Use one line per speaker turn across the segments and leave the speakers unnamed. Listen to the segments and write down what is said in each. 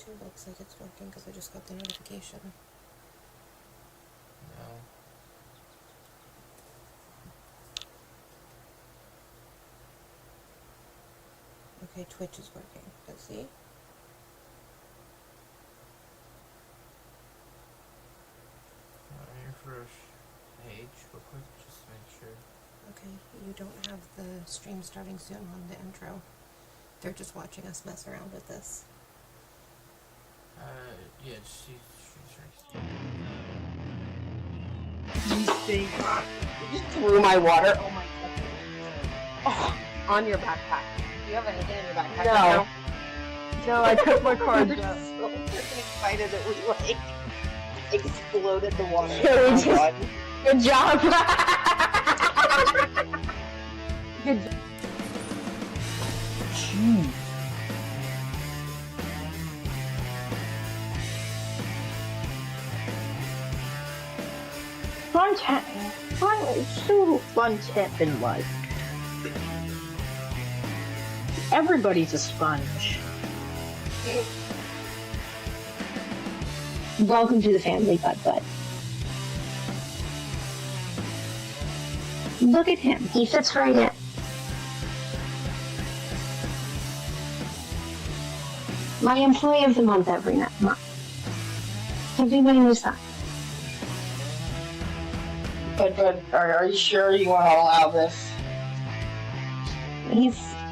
YouTube looks like it's working because I just got the notification.
No.
Okay, Twitch is working. Let's see.
Refresh page real quick, just to make sure.
Okay, you don't have the stream starting soon on the intro. They're just watching us mess around with this.
Yeah, she's right.
You think you just threw my water? Oh my god. Oh, on your backpack. Do you have anything in your backpack?
No. No, I took my cards
We're
out.
so freaking excited that we like exploded the water.
Yeah, we
Oh my god.
Good job. Good job. Jeez. Fun, so fun tip in life. Everybody's a sponge.
Welcome to the family, Bud. Look at him. He fits right in. My employee of the month every month. Everybody knows that.
But are you sure you want to allow this?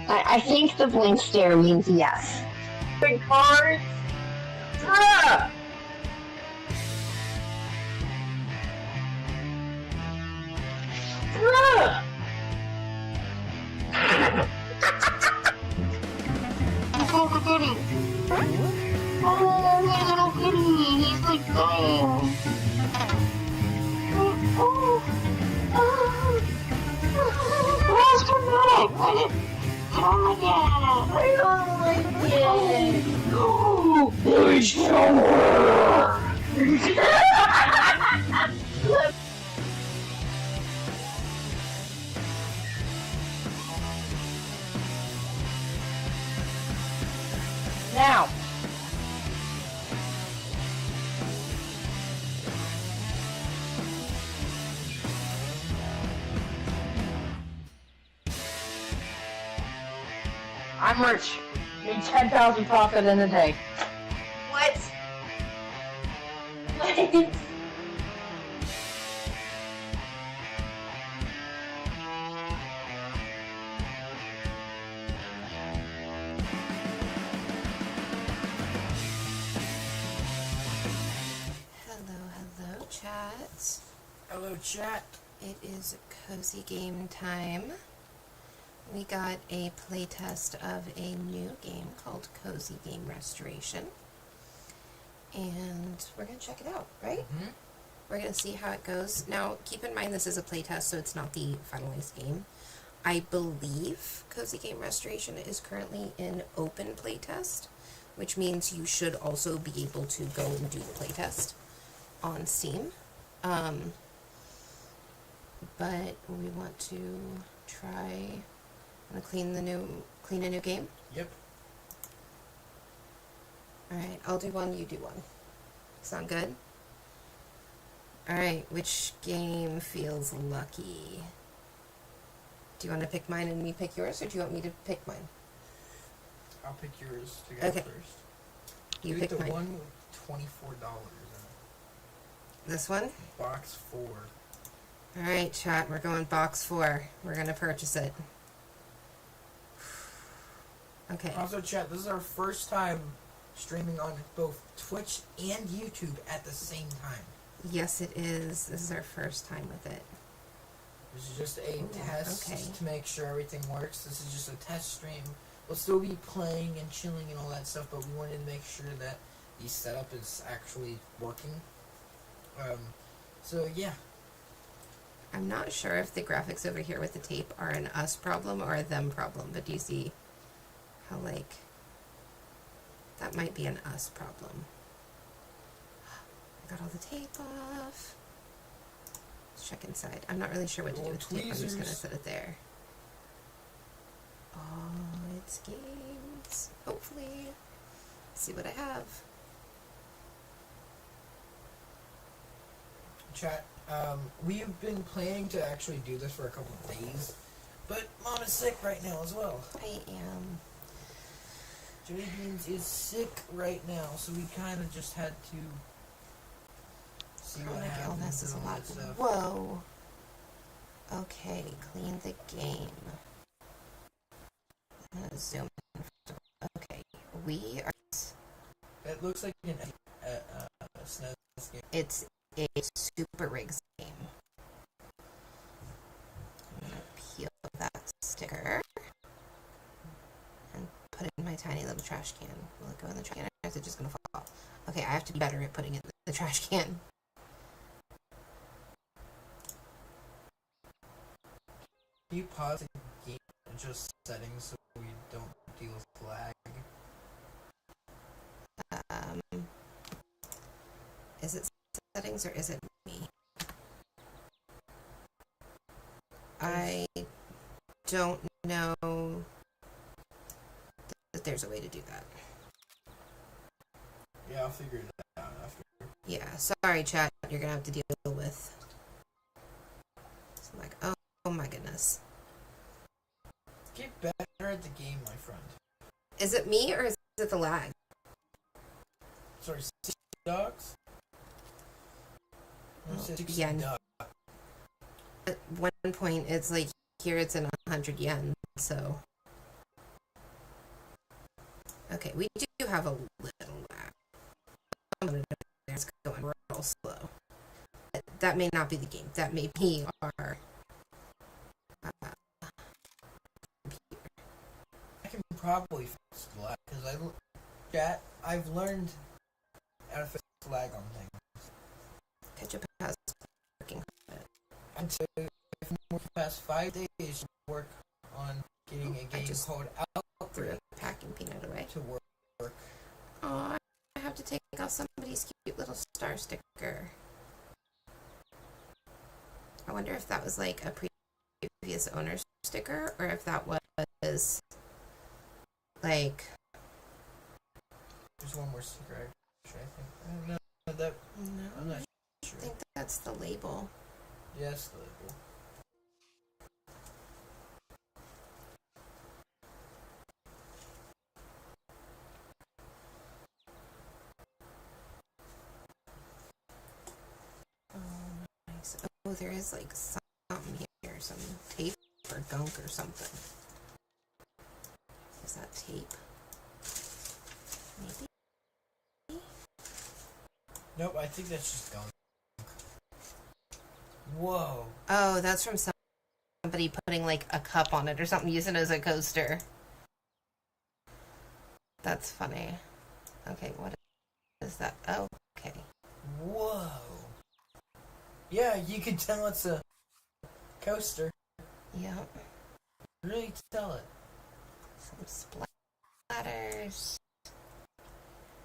I think the blank stare means yes.
Big cards? Bruh! Bruh!
Oh, the kitty. Oh, my little kitty. He's like, oh. Oh. Oh, my God. I don't like it. Oh, there's somewhere.
Now! I'm rich. Made 10,000 profit in a day.
What?
What?
Hello, chat.
Hello, chat.
It is cozy game time. We got a playtest of a new game called Cozy Game Restoration. And we're going to check it out, right?
Mm-hmm.
We're going to see how it goes. Now, keep in mind this is a playtest, so it's not the finalized game. I believe Cozy Game Restoration is currently in open playtest, which means you should also be able to go and do the playtest on Steam. But we want to try... Want to clean a new game?
Yep.
Alright, I'll do one, you do one. Sound good? Alright, which game feels lucky? Do you want to pick mine and me pick yours, or do you want me to pick mine?
I'll pick yours to go
Okay.
first.
You
Do
pick
the
mine.
one with $24 in
This one?
it. Box 4.
Alright, chat, we're going box 4. We're going to purchase it. Okay.
Also, chat, this is our first time streaming on both Twitch and YouTube at the same time.
Yes, it is. This is our first time with it.
This is just a test
okay.
to make sure everything works. This is just a test stream. We'll still be playing and chilling and all that stuff, but we wanted to make sure that the setup is actually working. So yeah.
I'm not sure if the graphics over here with the tape are an us problem or a them problem, but do you see how, like, that might be an us problem. I got all the tape off. Let's check inside. I'm not really sure what to do with the tape. I'm just going to set it there. Oh, it's games. Hopefully. see what I have.
Chat, we've been planning to actually do this for a couple of days, but Mom is sick right now as well.
I am.
Jelly Beans is sick right now, so we kind of just had to see what
Chronic
happens.
illness is a
and all
lot.
that stuff.
Whoa. Okay, clean the game. I'm gonna zoom in. Okay, we are.
It looks like an SNES game.
It's a Super Rigs game. I'm gonna peel that sticker and put it in my tiny little trash can. Will it go in the trash can or is it just gonna fall? Okay, I have to be better at putting it in the trash can.
Can you pause the game and just settings so we don't deal with lag?
Is it settings or is it me? I don't know that there's a way to do that.
Yeah, I'll figure it out after.
Yeah, sorry chat, you're gonna have to deal with. So I'm like, oh my goodness.
Get better at the game, my friend.
Is it me or is it the lag?
Sorry, 60 dogs?
Yeah. At one point, it's like, here it's in 100 yen, so. Okay, we do have a little lag. It's going real slow. That may not be the game. That may be our computer.
I can probably fix the lag, because I've learned how to fix lag on things.
Ketchup has working on it.
Until if more past 5 days to work on getting a
I
game
just
called
Threw
Outbreak
a packing peanut away.
to work.
Oh, I have to take off somebody's cute little star sticker. I wonder if that was like a previous owner's sticker or if that was like.
There's one more sticker, actually, I think. I don't know. That,
No,
I'm not
I
sure.
think that's the label.
Yes, the label.
Oh, nice. Oh, there is like something here, some tape or gunk or something. Is that tape? Maybe?
Nope, I think that's just gone. Whoa.
Oh, that's from somebody putting like a cup on it or something, using it as a coaster. That's funny. Okay, what is that? Oh, okay.
Whoa. Yeah, you can tell it's a coaster.
Yep.
Really tell it.
Some splatters.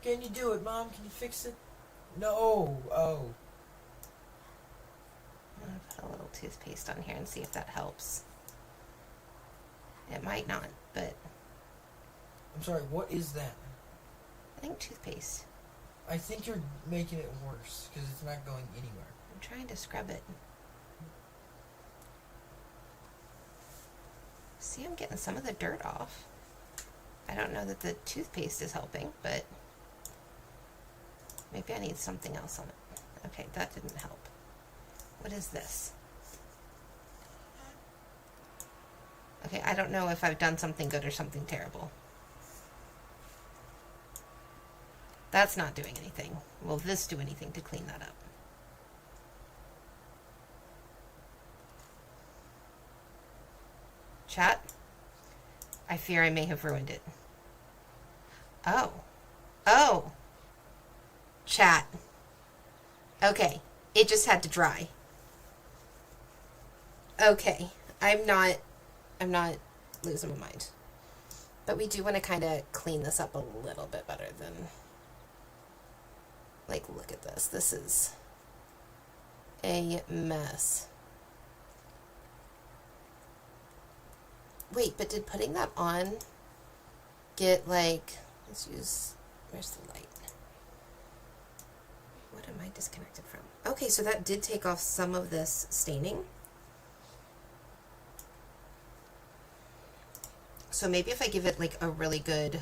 Can you do it, Mom? Can you fix it? No. Oh.
I'm gonna put a little toothpaste on here and see if that helps. It might not, but
I'm sorry, what is that?
I think toothpaste.
I think you're making it worse, because it's not going anywhere.
I'm trying to scrub it. See, I'm getting some of the dirt off. I don't know that the toothpaste is helping, but maybe I need something else on it. Okay, that didn't help. What is this? Okay, I don't know if I've done something good or something terrible. That's not doing anything. Will this do anything to clean that up? Chat? I fear I may have ruined it. Oh. Oh. Chat. Okay. It just had to dry. Okay. I'm not losing my mind. But we do want to kind of clean this up a little bit better than... Like, look at this. This is a mess. Wait, but did putting that on get, like... Let's use Where's the light? What am I disconnected from? Okay, so that did take off some of this staining. So maybe if I give it like a really good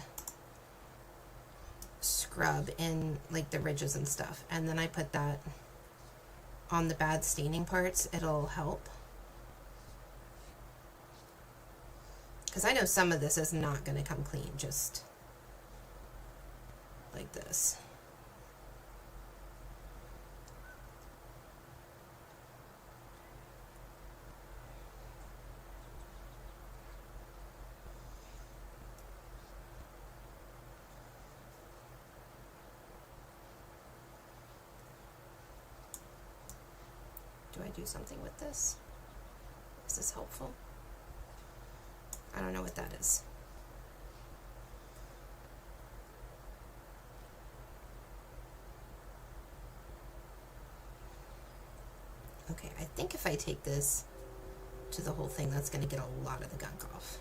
scrub in like the ridges and stuff, and then I put that on the bad staining parts, it'll help. Because I know some of this is not going to come clean, just like this. Do I do something with this? Is this helpful? I don't know what that is. Okay, I think if I take this to the whole thing, that's going to get a lot of the gunk off.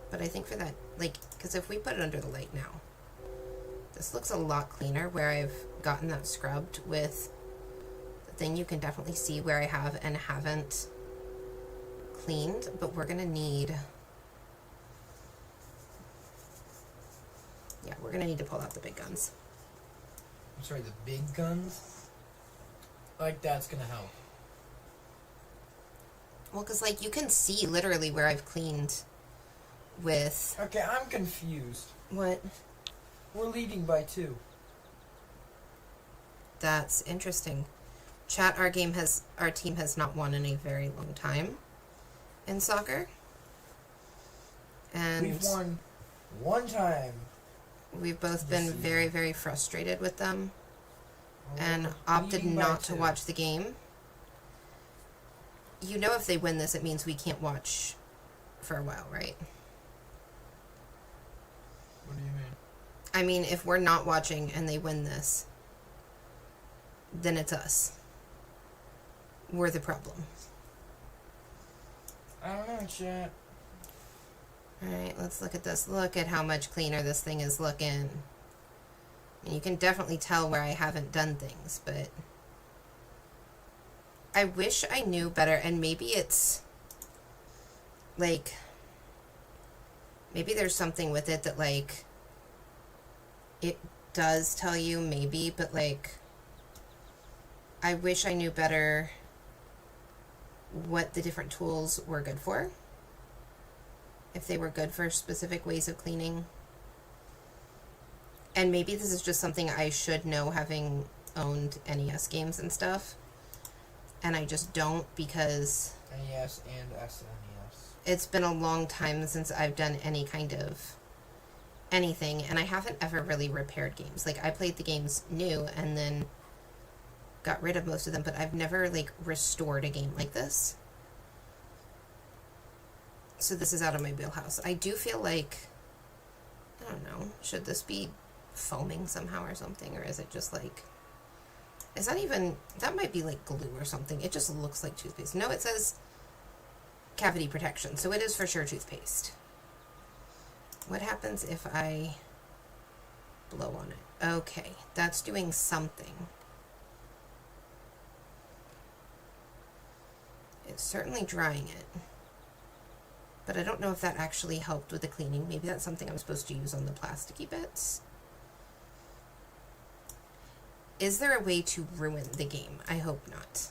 But I think for that, like, because if we put it under the light now, this looks a lot cleaner where I've gotten that scrubbed with the thing. You can definitely see where I have and haven't cleaned, but we're going to need, yeah, we're going to need to pull out the big guns.
I'm sorry, the big guns? Like that's gonna help.
Well, because, like, you can see literally where I've cleaned with...
Okay, I'm confused.
What?
We're leading by 2.
That's interesting. Chat, our team has not won in a very long time in soccer. And
we've won one time.
we've both
this
been
season.
very, very frustrated with them and
We're
opted
leading by
not to
2.
watch the game. You know, if they win this, it means we can't watch for a while, right?
What do you mean?
I mean, if we're not watching and they win this, then it's us. We're the problem.
I don't know, chat.
Alright, let's look at this. Look at how much cleaner this thing is looking. And you can definitely tell where I haven't done things, but I wish I knew better, and maybe it's like, maybe there's something with it that, like, it does tell you, maybe, but, like, I wish I knew better what the different tools were good for. If they were good for specific ways of cleaning. And maybe this is just something I should know, having owned NES games and stuff. And I just don't, because
NES and SNES.
it's been a long time since I've done any kind of anything, and I haven't ever really repaired games. Like, I played the games new and then got rid of most of them, but I've never, like, restored a game like this. So this is out of my wheelhouse. I do feel like, I don't know, should this be foaming somehow or something, or is it just like, is that even, that might be like glue or something. It just looks like toothpaste. No, it says cavity protection, so it is for sure toothpaste. What happens if I blow on it? Okay, that's doing something. It's certainly drying it. But I don't know if that actually helped with the cleaning. Maybe that's something I'm supposed to use on the plasticky bits. Is there a way to ruin the game? I hope not.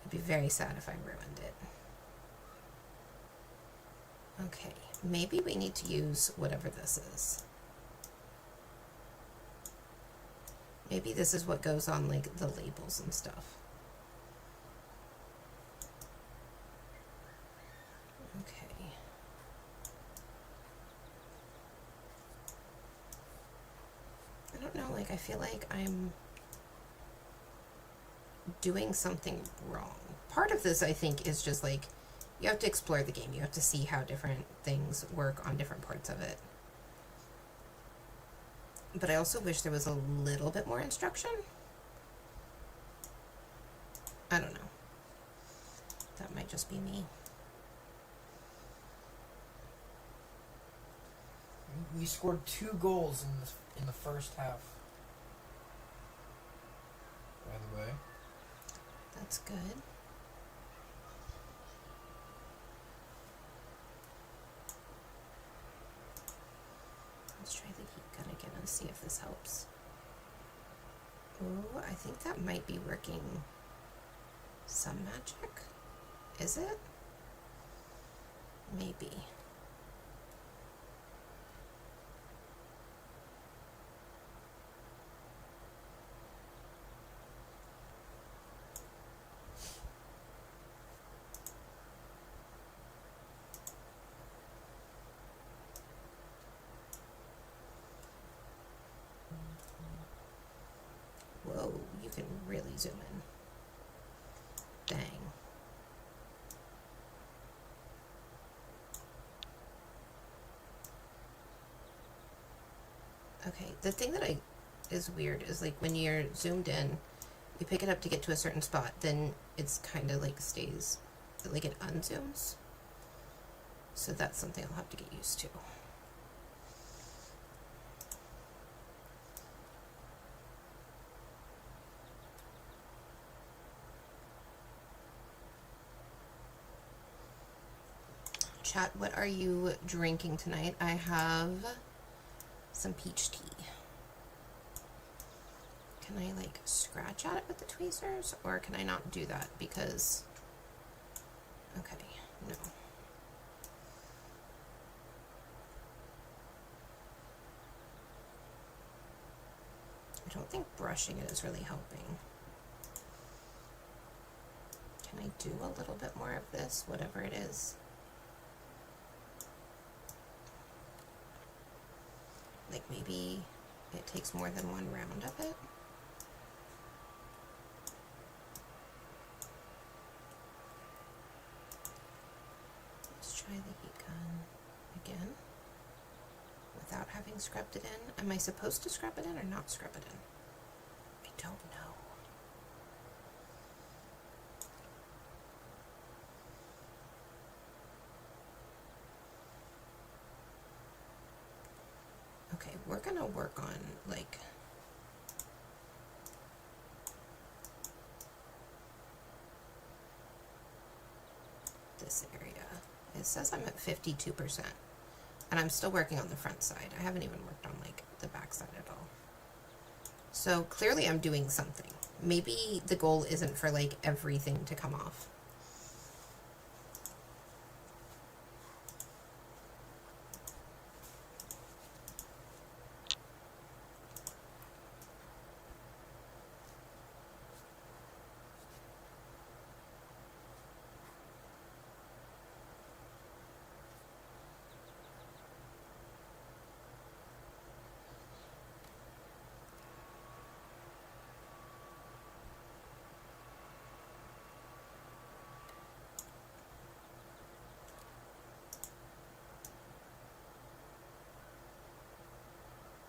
I'd be very sad if I ruined it. Okay, maybe we need to use whatever this is. Maybe this is what goes on, like, the labels and stuff. Okay. I don't know, like, I feel like I'm doing something wrong. Part of this, I think, is just, like, you have to explore the game. You have to see how different things work on different parts of it. But I also wish there was a little bit more instruction. I don't know. That might just be me.
we scored 2 goals in the first half. By the way.
That's good. Let's try the heat gun again and see if this helps. Oh, I think that might be working some magic. Is it? Maybe. Whoa, you can really zoom in. Dang. Okay, the thing that is weird is like when you're zoomed in, you pick it up to get to a certain spot, then it's kind of like stays, like it unzooms. So that's something I'll have to get used to. Chat, what are you drinking tonight? I have some peach tea. Can I like scratch at it with the tweezers, or can I not do that because, okay, no. I don't think brushing it is really helping. Can I do a little bit more of this, whatever it is? Like maybe it takes more than one round of it. Let's try the heat gun again without having scrubbed it in. Am I supposed to scrub it in or not scrub it in? I don't know. Okay, we're gonna work on like this area. It says I'm at 52%, and I'm still working on the front side. I haven't even worked on like the back side at all. So clearly I'm doing something. Maybe the goal isn't for like everything to come off.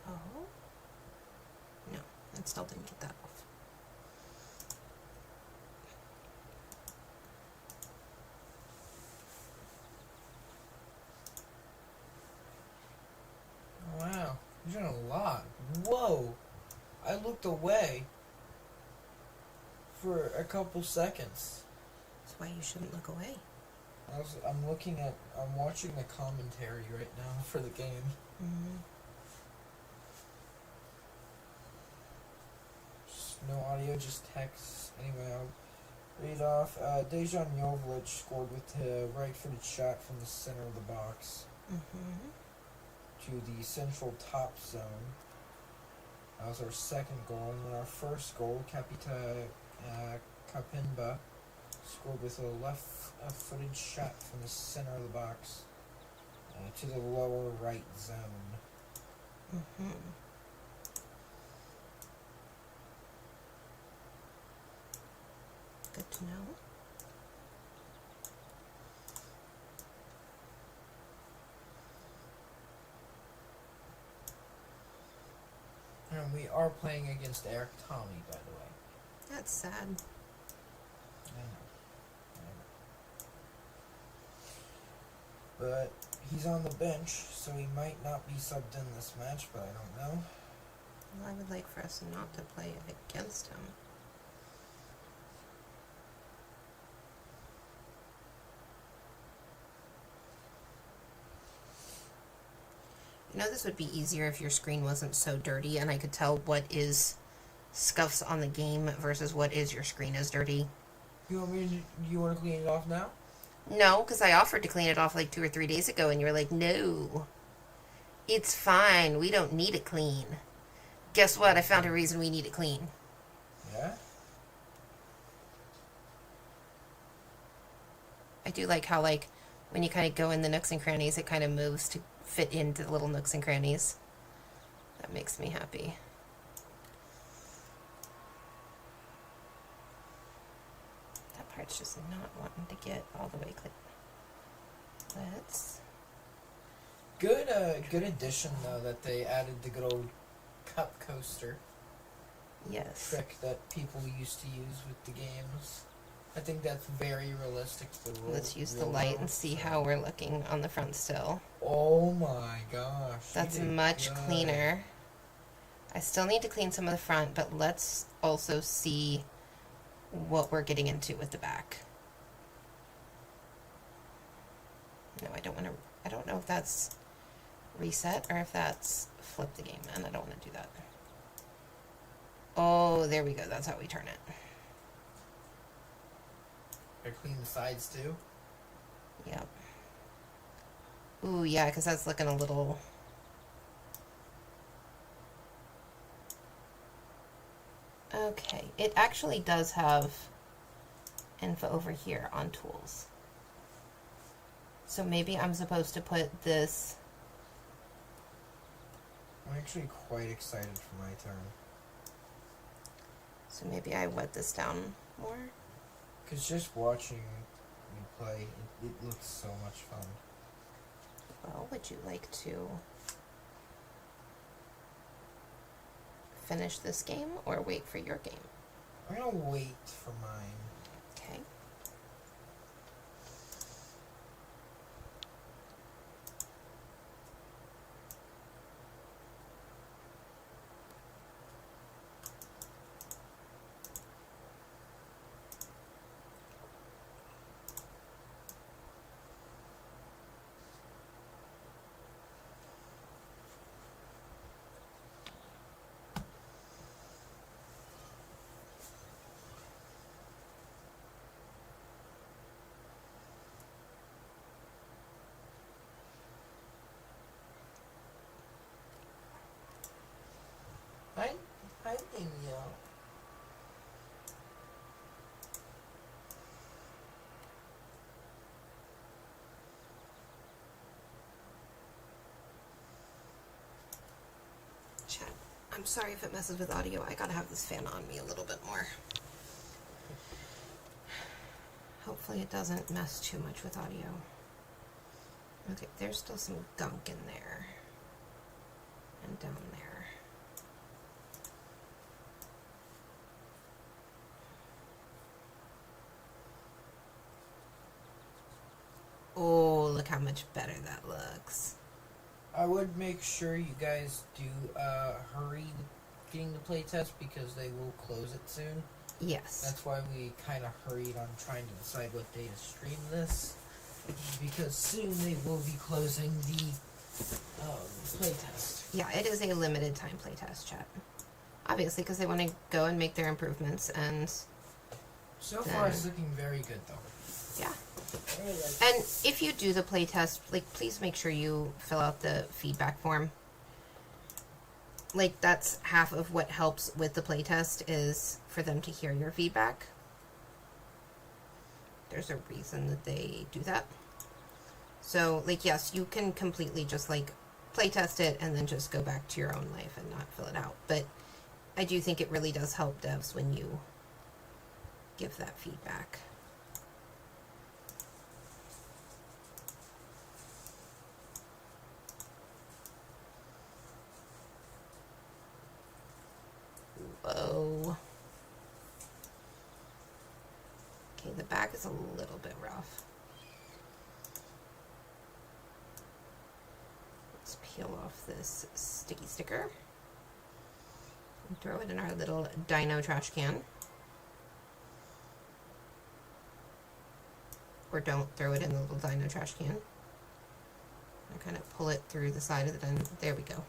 Oh, no, it still didn't get that off.
Wow, you're doing a lot. Whoa! I looked away for a couple seconds.
That's why you shouldn't look away.
I'm watching the commentary right now for the game.
Mm-hmm.
No audio, just text. Anyway, I'll read off. Dejan Jovic scored with a right-footed shot from the center of the box to the central top zone. That was our second goal. And then our first goal, Kapita Kapinba scored with a left-footed shot from the center of the box to the lower right zone.
Mm-hmm. Good to know.
And we are playing against Eric Tommy, by the way.
That's sad.
I know. But He's on the bench, so he might not be subbed in this match, but I don't know.
Well, I would like for us not to play against him. You know, this would be easier if your screen wasn't so dirty and I could tell what is scuffs on the game versus what is your screen is dirty.
You want to clean it off now?
No, because I offered to clean it off like 2 or 3 days ago and you were like, no, it's fine. We don't need it clean. Guess what? I found a reason we need it clean.
Yeah?
I do like how, like, when you kind of go in the nooks and crannies, it kind of moves to fit into the little nooks and crannies. That makes me happy. That part's just not wanting to get all the way clean. Let's...
Good addition, though, that they added the good old cup coaster
Yes.
trick that people used to use with the games. I think that's very realistic to the
Let's use the
real
light
world,
and see
so-
how we're looking on the front still.
Oh my gosh.
That's
you did
much
good.
cleaner. I still need to clean some of the front, but let's also see what we're getting into with the back. No, I don't want to... I don't know if that's reset or if that's flip the game, and I don't want to do that. Oh, there we go. That's how we turn it.
I clean the sides too.
Yep. Ooh, yeah, because that's looking a little... Okay, it actually does have info over here on tools. So maybe I'm supposed to put this...
I'm actually quite excited for my turn.
So maybe I wet this down more?
Because just watching me play, it looks so much fun.
Well, would you like to finish this game or wait for your game?
I'm gonna wait for mine.
Okay.
I think,
Chat. I'm sorry if it messes with audio. I gotta have this fan on me a little bit more. Hopefully it doesn't mess too much with audio. Okay, there's still some gunk in there. And down there. Oh, look how much better that looks.
I would make sure you guys do hurry getting the playtest because they will close it soon.
Yes.
That's why we kind of hurried on trying to decide what day to stream this. Because soon they will be closing the playtest.
Yeah, it is a limited time playtest, chat. Obviously, because they want to go and make their improvements, and
So far it's looking very good though.
yeah. And if you do the playtest, like, please make sure you fill out the feedback form. Like, that's half of what helps with the playtest is for them to hear your feedback. There's a reason that they do that. So, like, yes, you can completely just, like, playtest it and then just go back to your own life and not fill it out. But I do think it really does help devs when you give that feedback. Whoa. Okay, the back is a little bit rough. peel off this sticky sticker and throw it in our little dino trash can. Or don't throw it in the little dino trash can. And kind of pull it through the side of the dino. There we go.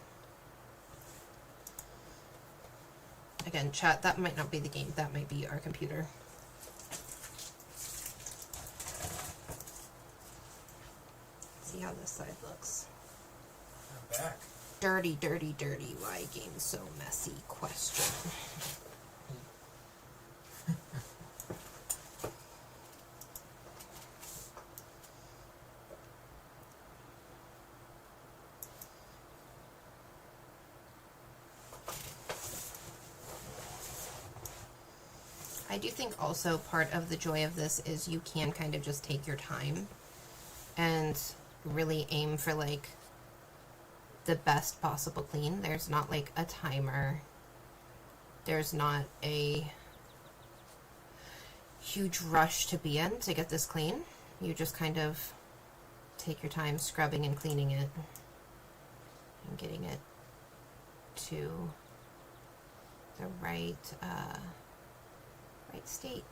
Again, chat, that might not be the game. That might be our computer. See how this side looks.
I'm back.
Dirty, dirty, dirty. Why game so messy? Question. I do think also part of the joy of this is you can kind of just take your time and really aim for like the best possible clean. There's not like a timer. There's not a huge rush to be in to get this clean. You just kind of take your time scrubbing and cleaning it and getting it to the right state.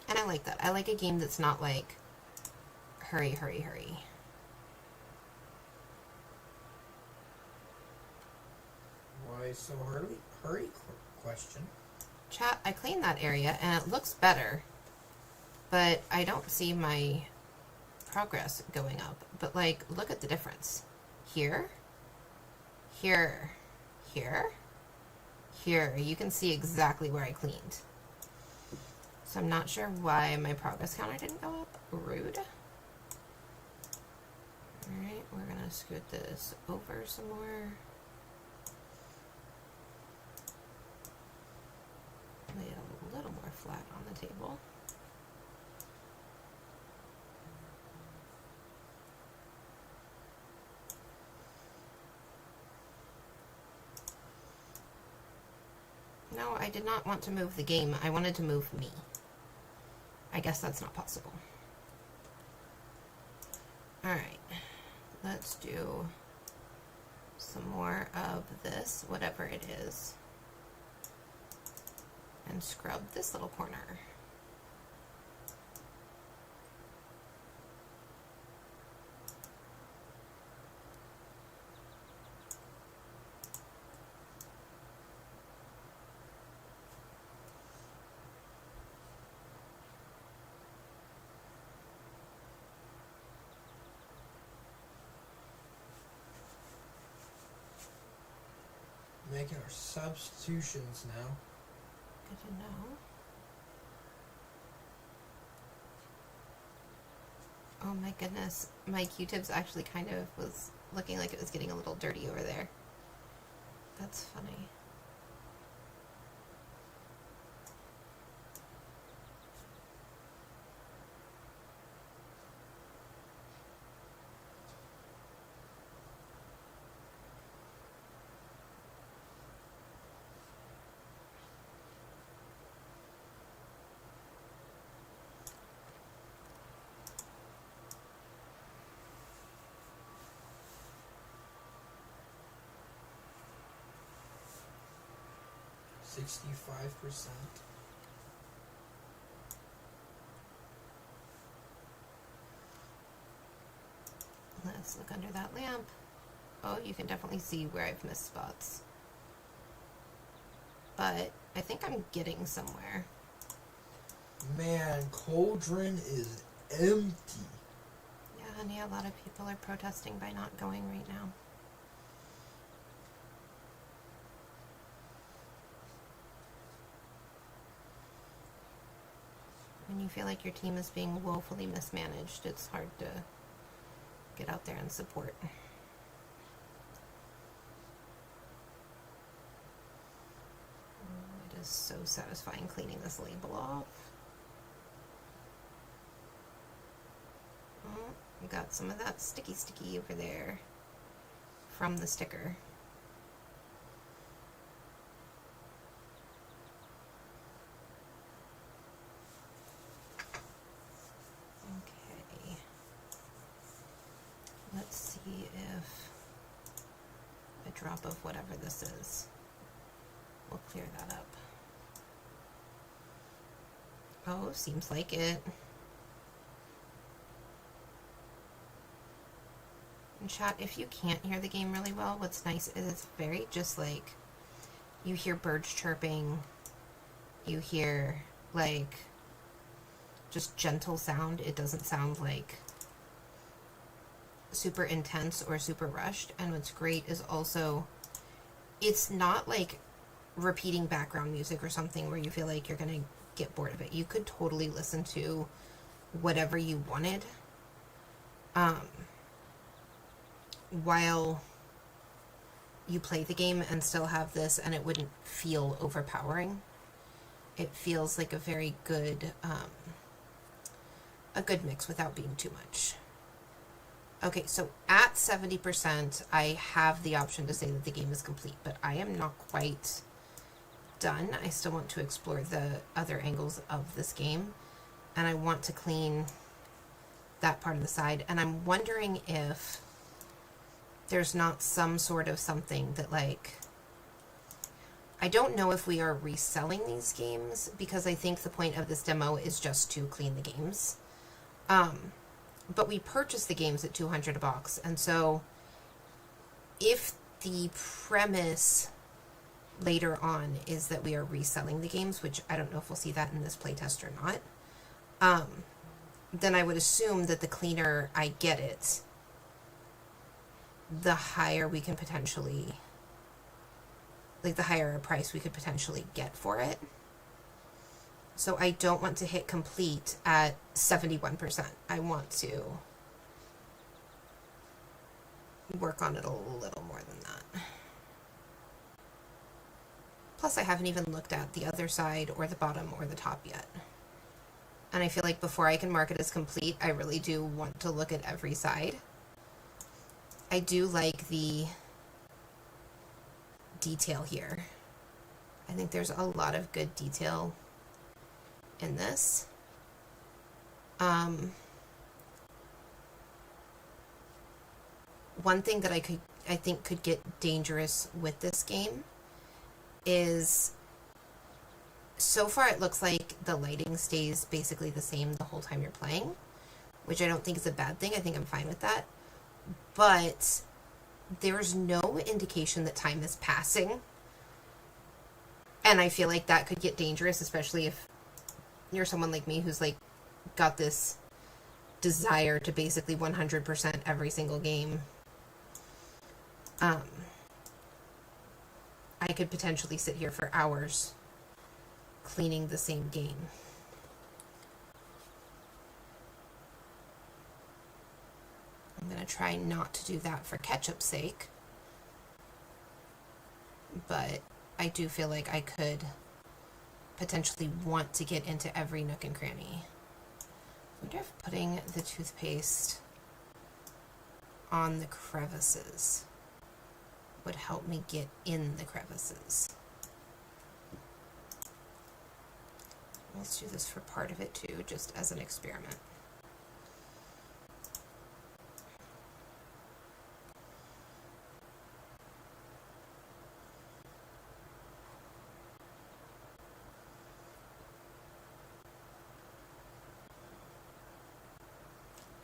And I like that. I like a game that's not like hurry, hurry, hurry.
Why so hurry? Question.
Chat, I cleaned that area and it looks better, but I don't see my progress going up. But like, look at the difference. Here, here, here, here. You can see exactly where I cleaned. So I'm not sure why my progress counter didn't go up. Rude. Alright, we're gonna scoot this over some more. Lay it a little more flat on the table. No, I did not want to move the game. I wanted to move me. I guess that's not possible. Alright, let's do some more of this, whatever it is, and scrub this little corner.
Making our substitutions now.
Good to know. Oh my goodness, my Q-tips actually kind of was looking like it was getting a little dirty over there. That's funny.
%65%.
Let's look under that lamp. Oh, you can definitely see where I've missed spots. But I think I'm getting somewhere.
Man, Cauldron is empty.
Yeah, honey, a lot of people are protesting by not going right now. When you feel like your team is being woefully mismanaged, it's hard to get out there and support. Oh, it is so satisfying cleaning this label off. Oh, we got some of that sticky over there from the sticker. Okay. Let's see if backdrop of whatever this is. We'll clear that up. Oh, seems like it. And chat, if you can't hear the game really well, what's nice is it's very just like, you hear birds chirping, you hear like just gentle sound. It doesn't sound like super intense or super rushed. And what's great is also, it's not like repeating background music or something where you feel like you're gonna get bored of it. You could totally listen to whatever you wanted while you play the game and still have this, and it wouldn't feel overpowering. It feels like a very good mix without being too much. Okay, so at 70%, I have the option to say that the game is complete, but I am not quite done. I still want to explore the other angles of this game, and I want to clean that part of the side, and I'm wondering if there's not some sort of something that, like, I don't know if we are reselling these games, because I think the point of this demo is just to clean the games. But we purchased the games at $200 a box, and so if the premise later on is that we are reselling the games, which I don't know if we'll see that in this playtest or not, then I would assume that the cleaner I get it, the higher we can potentially, like the higher a price we could potentially get for it. So I don't want to hit complete at 71%. I want to work on it a little more than that. Plus, I haven't even looked at the other side or the bottom or the top yet. And I feel like before I can mark it as complete, I really do want to look at every side. I do like the detail here. I think there's a lot of good detail in this. One thing that I think could get dangerous with this game is, so far it looks like the lighting stays basically the same the whole time you're playing, which I don't think is a bad thing. I think I'm fine with that. But there's no indication that time is passing. And I feel like that could get dangerous, especially if you're someone like me who's like got this desire to basically 100% every single game. I could potentially sit here for hours cleaning the same game. I'm going to try not to do that for Ketchup's sake, but I do feel like I could potentially want to get into every nook and cranny. I wonder if putting the toothpaste on the crevices would help me get in the crevices. Let's do this for part of it too, just as an experiment.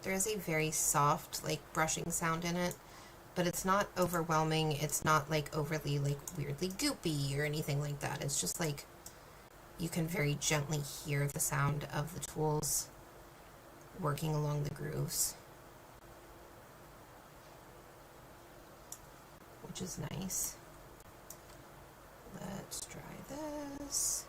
There is a very soft, like, brushing sound in it, but it's not overwhelming. It's not, like, overly, like, weirdly goopy or anything like that. It's just, like, you can very gently hear the sound of the tools working along the grooves, which is nice. Let's try this.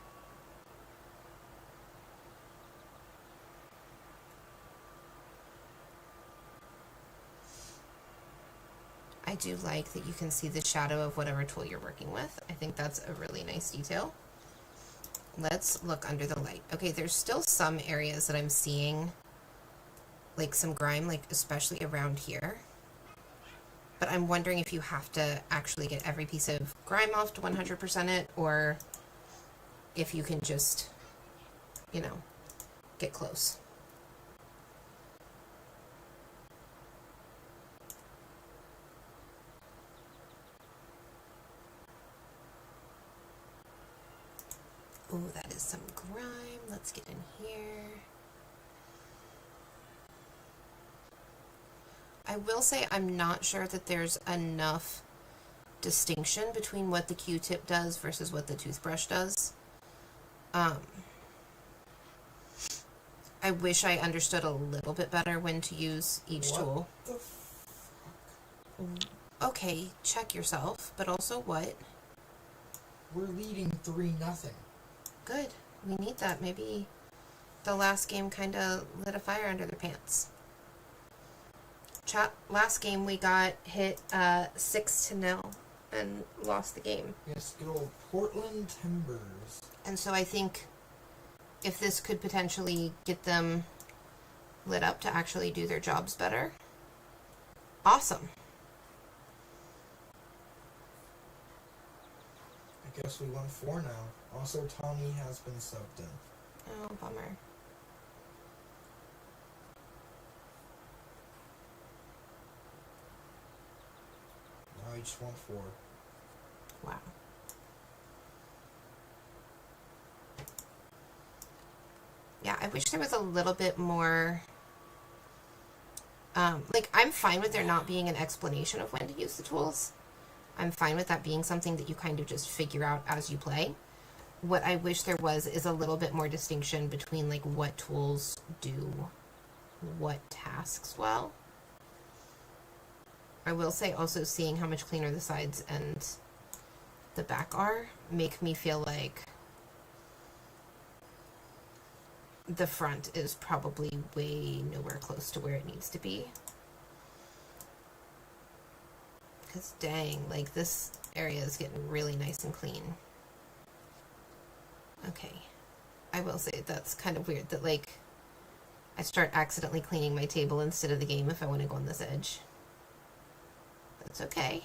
I do like that you can see the shadow of whatever tool you're working with. I think that's a really nice detail. Let's look under the light. Okay, there's still some areas that I'm seeing like some grime, like especially around here. But I'm wondering if you have to actually get every piece of grime off to 100% it, or if you can just, you know, get close. Oh, that is some grime. Let's get in here. I will say I'm not sure that there's enough distinction between what the Q-tip does versus what the toothbrush does. I wish I understood a little bit better when to use each tool.
The
Okay, check yourself, but also what?
We're leading 3-0.
Good. We need that. Maybe the last game kind of lit a fire under their pants. Last game we got hit 6-0 and lost the game.
Yes, good old Portland Timbers.
And so I think if this could potentially get them lit up to actually do their jobs better, awesome.
I guess we won 4 now. Also, Tommy has been subbed in.
Oh, bummer.
Now he just won 4.
Wow. Yeah, I wish there was a little bit more... like, I'm fine with there not being an explanation of when to use the tools. I'm fine with that being something that you kind of just figure out as you play. What I wish there was is a little bit more distinction between, like, what tools do what tasks well. I will say also seeing how much cleaner the sides and the back are make me feel like the front is probably way nowhere close to where it needs to be. Because dang, like this area is getting really nice and clean. Okay. I will say that's kind of weird that like I start accidentally cleaning my table instead of the game if I want to go on this edge. That's okay.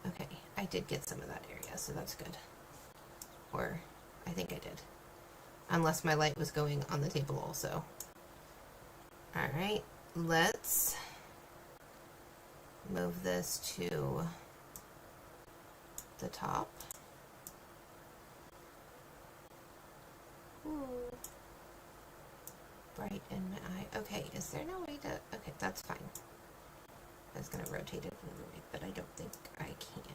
Okay, I did get some of that area, so that's good. Or I think I did. Unless my light was going on the table also. Alright, let's move this to the top. Ooh. Bright in my eye. Okay, is there no way to... Okay, that's fine. I was going to rotate it another way, but I don't think I can.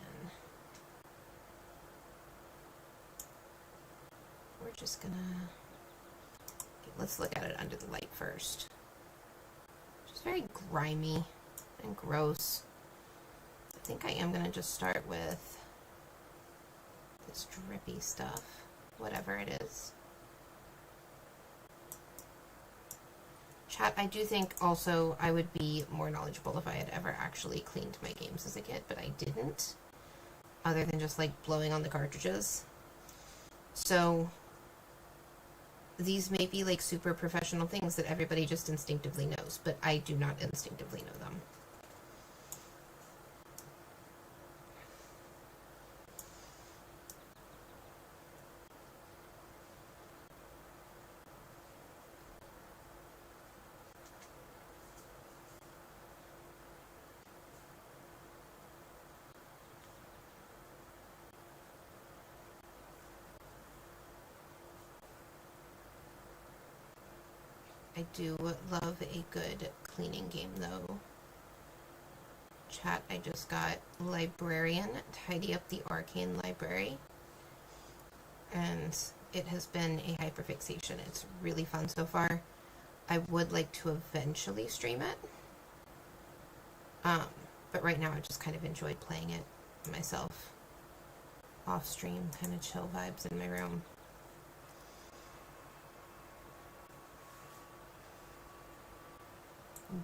We're just gonna... Okay, let's look at it under the light first. Just very grimy and gross. I think I am gonna just start with this drippy stuff, whatever it is. Chat, I do think also I would be more knowledgeable if I had ever actually cleaned my games as a kid, but I didn't, other than just like blowing on the cartridges. So these may be like super professional things that everybody just instinctively knows, but I do not instinctively know them. I do love a good cleaning game though. Chat, I just got Librarian, Tidy Up the Arcane Library. And it has been a hyperfixation. It's really fun so far. I would like to eventually stream it. But right now I just kind of enjoyed playing it myself. Off stream, kind of chill vibes in my room.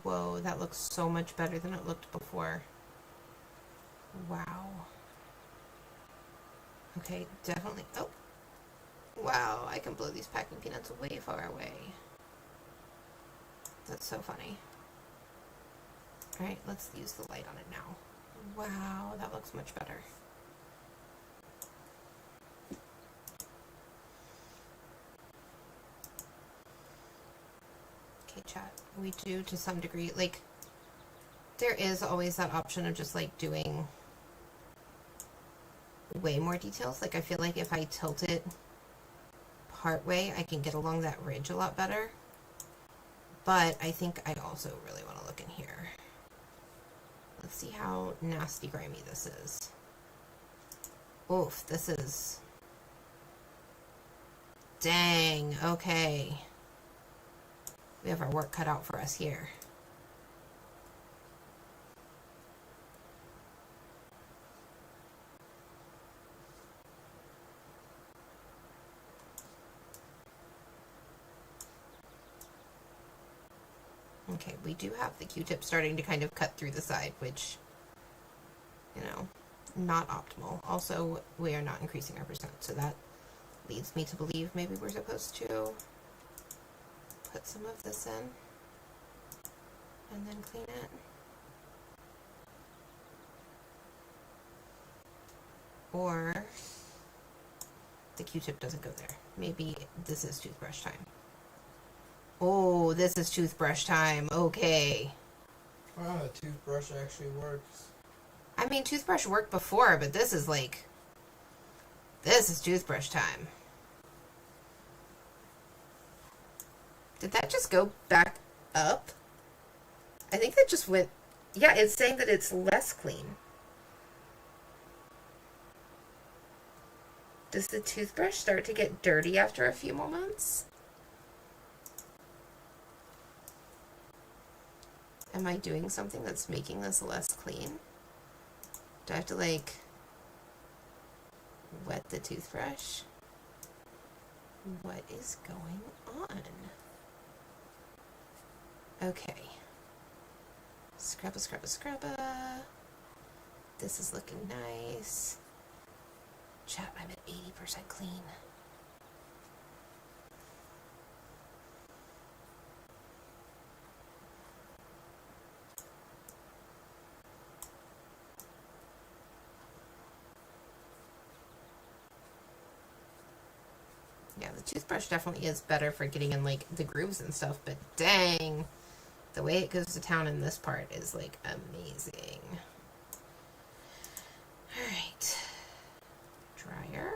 Whoa, that looks so much better than it looked before. Wow. Okay, definitely. Oh. Wow, I can blow these packing peanuts way far away. That's so funny. Alright, let's use the light on it now. Wow, that looks much better. Okay, chat. We do to some degree, like, there is always that option of just like doing way more details. Like, I feel like if I tilt it part way, I can get along that ridge a lot better. But I think I also really want to look in here. Let's see how nasty grimy this is. Oof, this is... Dang, okay. We have our work cut out for us here. Okay, we do have the Q-tip starting to kind of cut through the side, which, you know, not optimal. Also, we are not increasing our percent, so that leads me to believe maybe we're supposed to put some of this in and then clean it. Or the Q-tip doesn't go there. Maybe this is toothbrush time. Oh, this is toothbrush time. Okay.
Wow, a toothbrush actually works.
I mean, toothbrush worked before, but this is like... This is toothbrush time. Did that just go back up? I think that just went... Yeah, it's saying that it's less clean. Does the toothbrush start to get dirty after a few moments? Am I doing something that's making this less clean? Do I have to, like, wet the toothbrush? What is going on? Okay. Scrubba, scrubba, scrubba. This is looking nice. Chat, I'm at 80% clean. Yeah, the toothbrush definitely is better for getting in, like, the grooves and stuff, but dang, the way it goes to town in this part is, like, amazing. Alright. Dryer.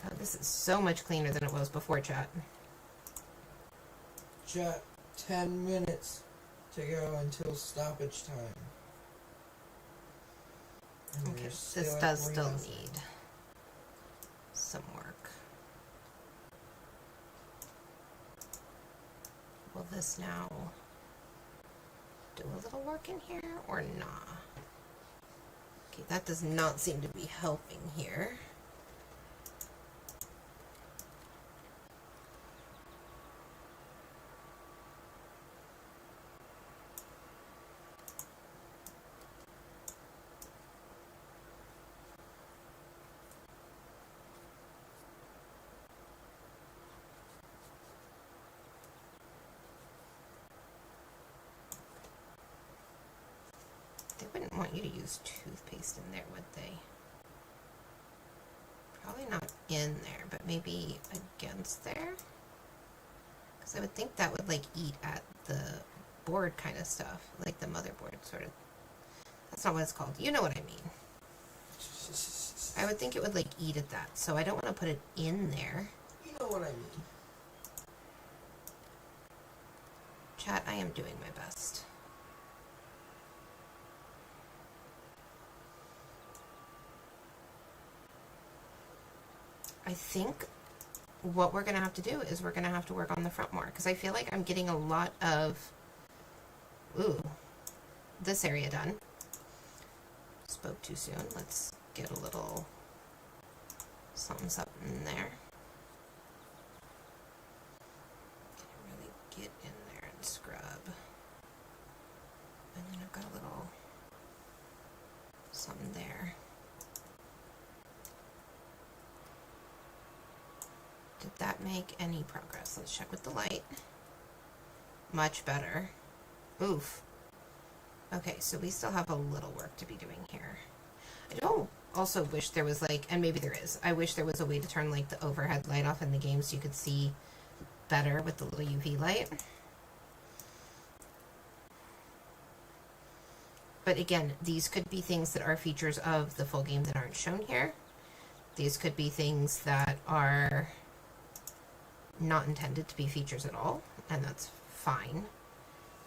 Oh, this is so much cleaner than it was before, chat.
Chat, 10 minutes to go until stoppage time. And
Okay,
we're
this
still
does
at
still
Rita's.
need some work. Will this now do a little work in here or not? Okay, that does not seem to be helping here. They wouldn't want you to use toothpaste in there, would they? Probably not in there, but maybe against there? Because I would think that would, like, eat at the board kind of stuff. Like the motherboard, sort of. That's not what it's called. You know what I mean. I would think it would, like, eat at that. So I don't want to put it in there.
You know what I mean.
Chat, I am doing my best. I think what we're going to have to do is we're going to have to work on the front more, because I feel like I'm getting a lot of, this area done. Spoke too soon. Let's get a little something in there. Can I really get in there and scrub? And then I've got a little something there. Did that make any progress? Let's check with the light. Much better. Oof. Okay, so we still have a little work to be doing here. I don't also wish there was, like, and maybe there is, I wish there was a way to turn, like, the overhead light off in the game so you could see better with the little UV light. But again, these could be things that are features of the full game that aren't shown here. These could be things that are not intended to be features at all, and that's fine.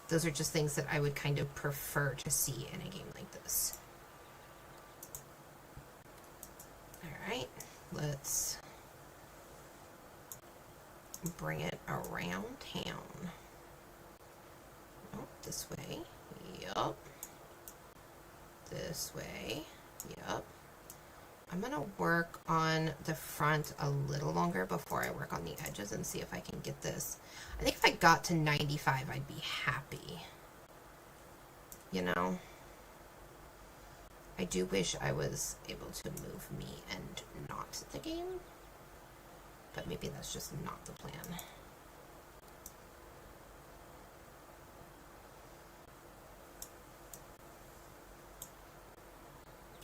Those are just things that I would kind of prefer to see in a game like this. Alright, let's bring it around town. Oh, this way. Yup. This way. Yup. I'm going to work on the front a little longer before I work on the edges and see if I can get this. I think if I got to 95, I'd be happy. You know? I do wish I was able to move me and not the game. But maybe that's just not the plan.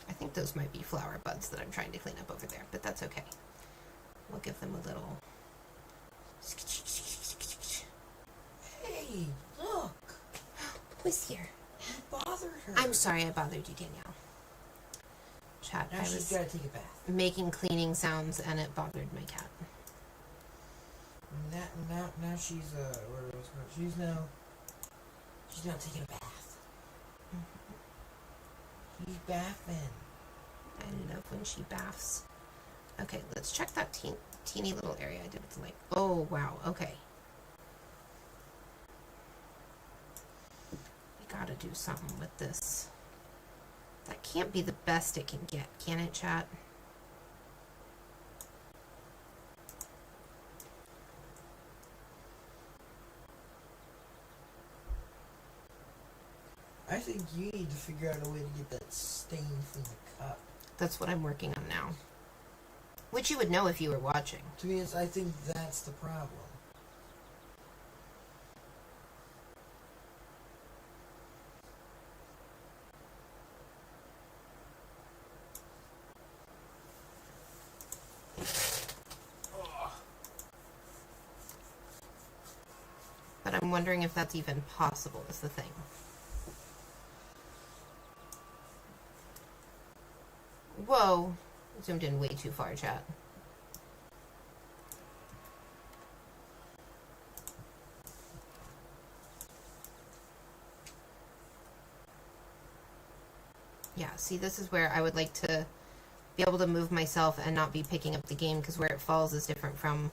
I think those might be flower buds that I'm trying to clean up over there, but that's okay. We'll give them a little...
Hey, look!
Who's here?
You bothered her.
I'm sorry I bothered you, Danielle. Chat,
Now
I
she's
was
gotta take a bath.
making cleaning sounds and it bothered my cat.
Now she's where was her? She's now taking a bath. She's bathing.
I love when she baths. Okay, let's check that teeny little area I did with the light. Oh, wow, okay. We gotta do something with this. That can't be the best it can get, can it, chat?
I think you need to figure out a way to get that stain from the cup.
That's what I'm working on now. Which you would know if you were watching.
To me, I think that's the problem.
But I'm wondering if that's even possible is the thing. Whoa. Zoomed in way too far, chat. Yeah, see, this is where I would like to be able to move myself and not be picking up the game, because where it falls is different from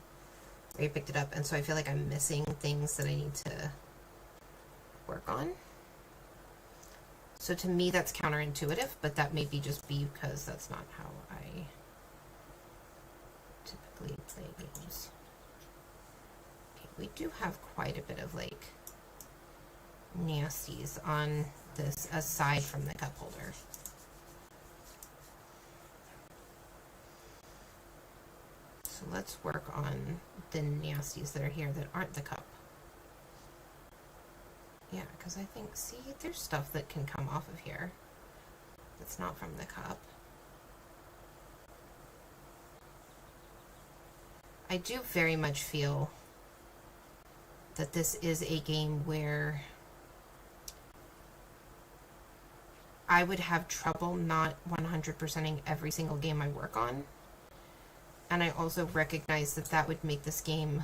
where you picked it up, and so I feel like I'm missing things that I need to work on. So to me, that's counterintuitive, but that may be just because that's not how I typically play games. Okay, we do have quite a bit of, like, nasties on this, aside from the cup holder. So let's work on the nasties that are here that aren't the cup. Yeah, because I think, see, there's stuff that can come off of here that's not from the cup. I do very much feel that this is a game where I would have trouble not 100%ing every single game I work on. And I also recognize that that would make this game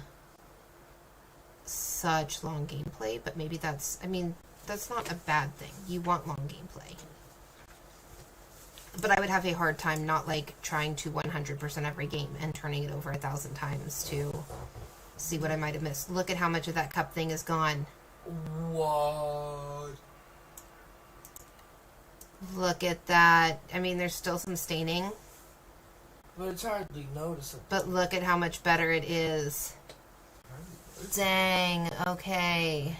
such long gameplay, but maybe that's, I mean, that's not a bad thing. You want long gameplay. But I would have a hard time not, like, trying to 100% every game and turning it over 1,000 times to see what I might have missed. Look at how much of that cup thing is gone.
What?
Look at that. I mean, there's still some staining.
But it's hardly noticeable.
But look at how much better it is. Dang, okay.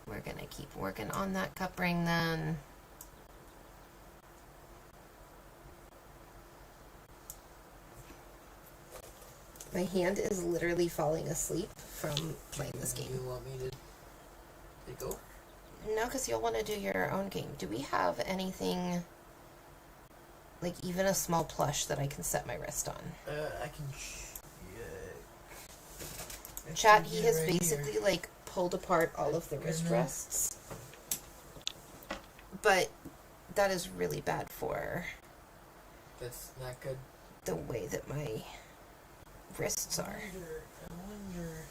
We're gonna keep working on that cup ring then. My hand is literally falling asleep from playing this game.
You want me to go?
No, because you'll want to do your own game. Do we have anything Like, even a small plush that I can set my wrist on.
I can check.
Chat, he has
Right
basically,
here.
like, pulled apart all of the wrist
Mhm.
rests. But that is really bad for
That's not good.
the way that my wrists are.
I wonder.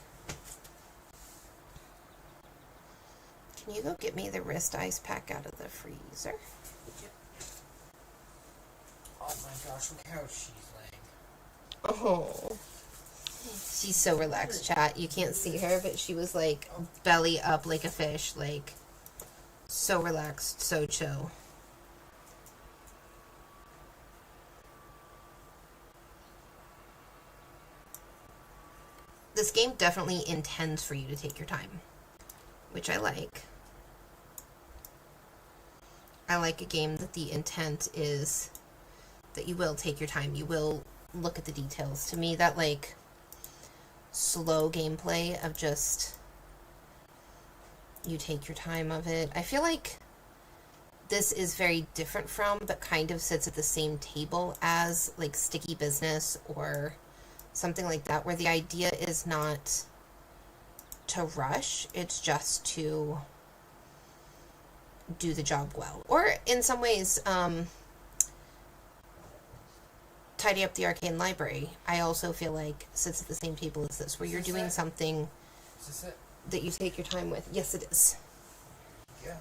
Can you go get me the wrist ice pack out of the freezer?
Oh my gosh, look how she's laying.
Oh. She's so relaxed, chat. You can't see her, but she was like belly up like a fish, like so relaxed, so chill. This game definitely intends for you to take your time, which I like. I like a game that the intent is that you will take your time, you will look at the details. To me, that like slow gameplay of just you take your time of it. I feel like this is very different from, but kind of sits at the same table as like Sticky Business or something like that, where the idea is not to rush, it's just to do the job well. Or in some ways, tidy up the arcane library, I also feel like sits at the same table as this, where you're doing something
Is this it?
that you take your time with. Yes, it is.
Yeah.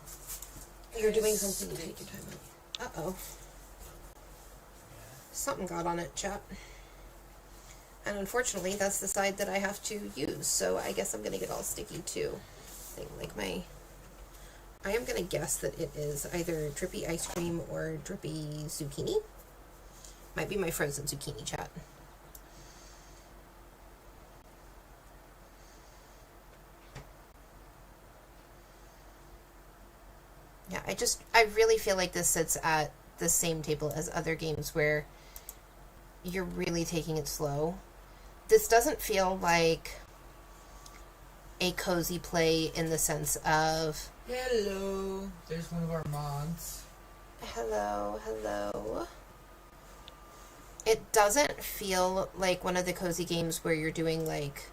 You're doing something you take your time with. Uh-oh. Something got on it, chat. And unfortunately, that's the side that I have to use, so I guess I'm gonna get all sticky too. I am gonna guess that it is either drippy ice cream or drippy zucchini. Might be my frozen zucchini, chat. Yeah, I really feel like this sits at the same table as other games where you're really taking it slow. This doesn't feel like a cozy play in the sense of...
Hello. There's one of our mods.
Hello, hello. It doesn't feel like one of the cozy games where you're doing like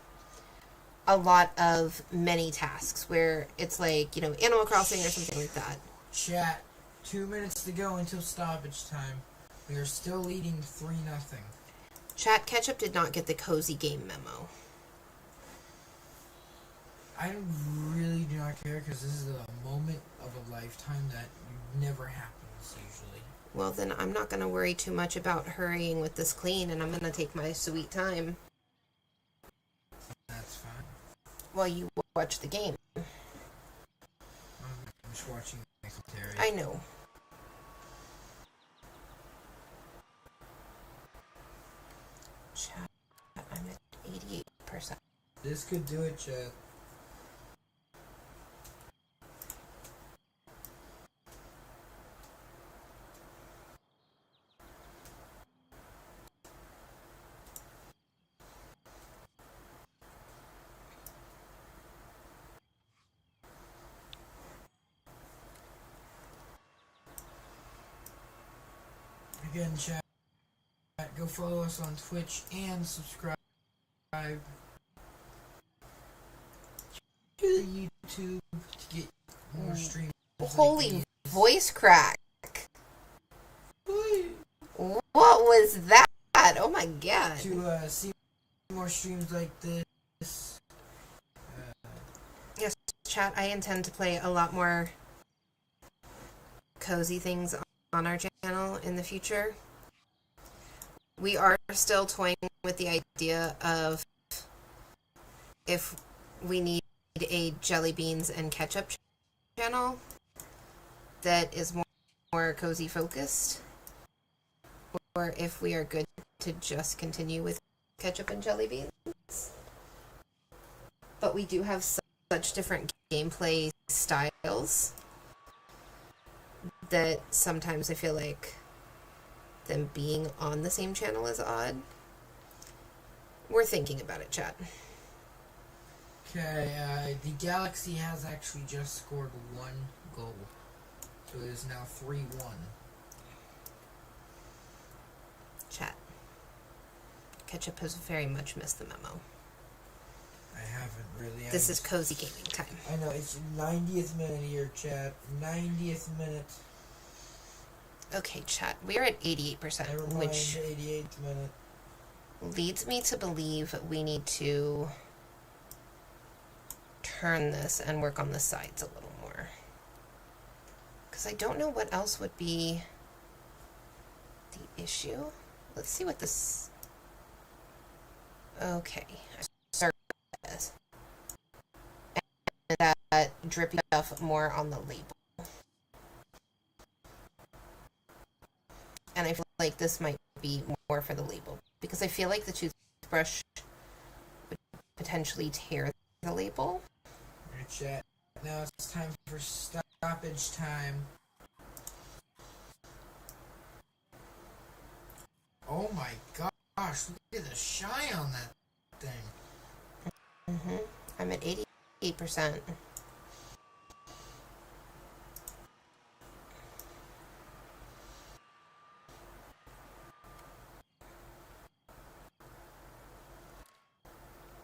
a lot of many tasks, where it's like, you know, Animal Crossing or something like that.
Chat. 2 minutes to go until stoppage time. We are still leading 3-0.
Chat, Ketchup did not get the cozy game memo.
I really do not care because this is a moment of a lifetime that never happens usually.
Well, then I'm not going to worry too much about hurrying with this clean, and I'm going to take my sweet time
That's fine.
while you watch the game.
I'm just watching the commentary.
I know. Chat, I'm at 88%.
This could do it, chat. Again, chat, go follow us on Twitch and subscribe to YouTube to get more streams.
Holy voice crack. What was that? Oh my god.
To see more streams like this.
Yes, chat, I intend to play a lot more cozy things on our channel in the future. We are still toying with the idea of if we need a jelly beans and ketchup channel that is more cozy focused, or if we are good to just continue with ketchup and jelly beans. But we do have such different gameplay styles that sometimes I feel like them being on the same channel is odd. We're thinking about it, chat.
Okay, the Galaxy has actually just scored 1 goal. So it is now 3-1.
Chat. Ketchup has very much missed the memo.
I haven't really.
This is cozy gaming time.
I know, it's 90th minute here, chat. 90th minute.
Okay, chat. We are at 88%,
Never mind,
which
88th minute.
leads me to believe we need to turn this and work on the sides a little more. Because I don't know what else would be the issue. Let's see what this... Okay. I start with this. And that drippy stuff more on the label. And I feel like this might be more for the label. Because I feel like the toothbrush would potentially tear the label.
Alright, chat. Now it's time for stoppage time. Oh my gosh, look at the shine on that thing.
I'm at 88%.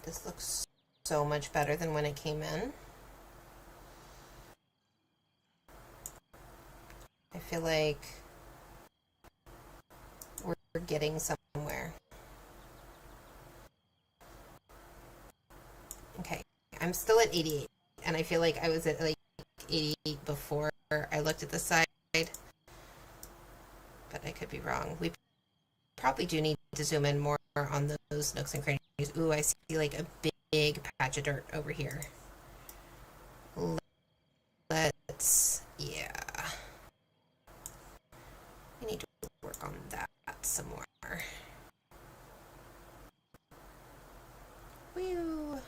This looks so much better than when it came in. I feel like we're getting somewhere. Okay, I'm still at 88, and I feel like I was at like 88 before I looked at the side, but I could be wrong. We probably do need to zoom in more on those nooks and crannies. Ooh, I see like a big patch of dirt over here. Let's, yeah. We need to work on that some more. Woo!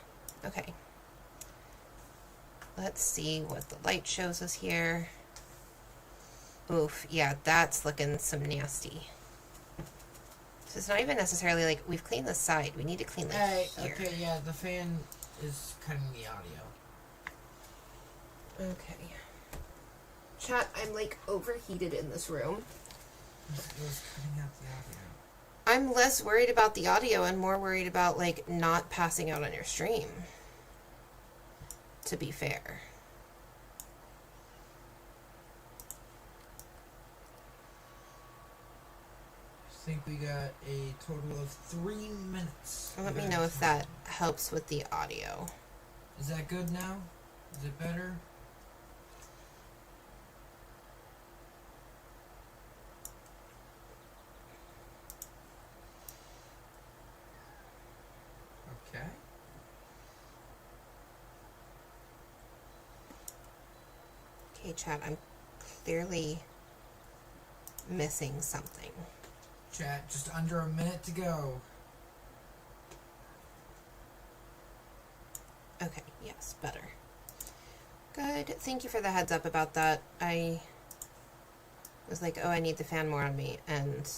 Okay. Let's see what the light shows us here. Oof, yeah, that's looking some nasty. So it's not even necessarily like we've cleaned the side. We need to clean like here.
Okay, yeah, the fan is cutting the audio.
Okay. Chat, I'm like overheated in this room.
It was cutting out the audio.
I'm less worried about the audio and more worried about like not passing out on your stream. To be fair.
I think we got a total of 3 minutes.
Let me know if that helps with the audio.
Is that good now? Is it better? Okay.
Okay, chat, I'm clearly missing something.
Chat, just under a minute to go.
Okay, yes, better. Good. Thank you for the heads up about that. I was like, oh, I need the fan more on me, and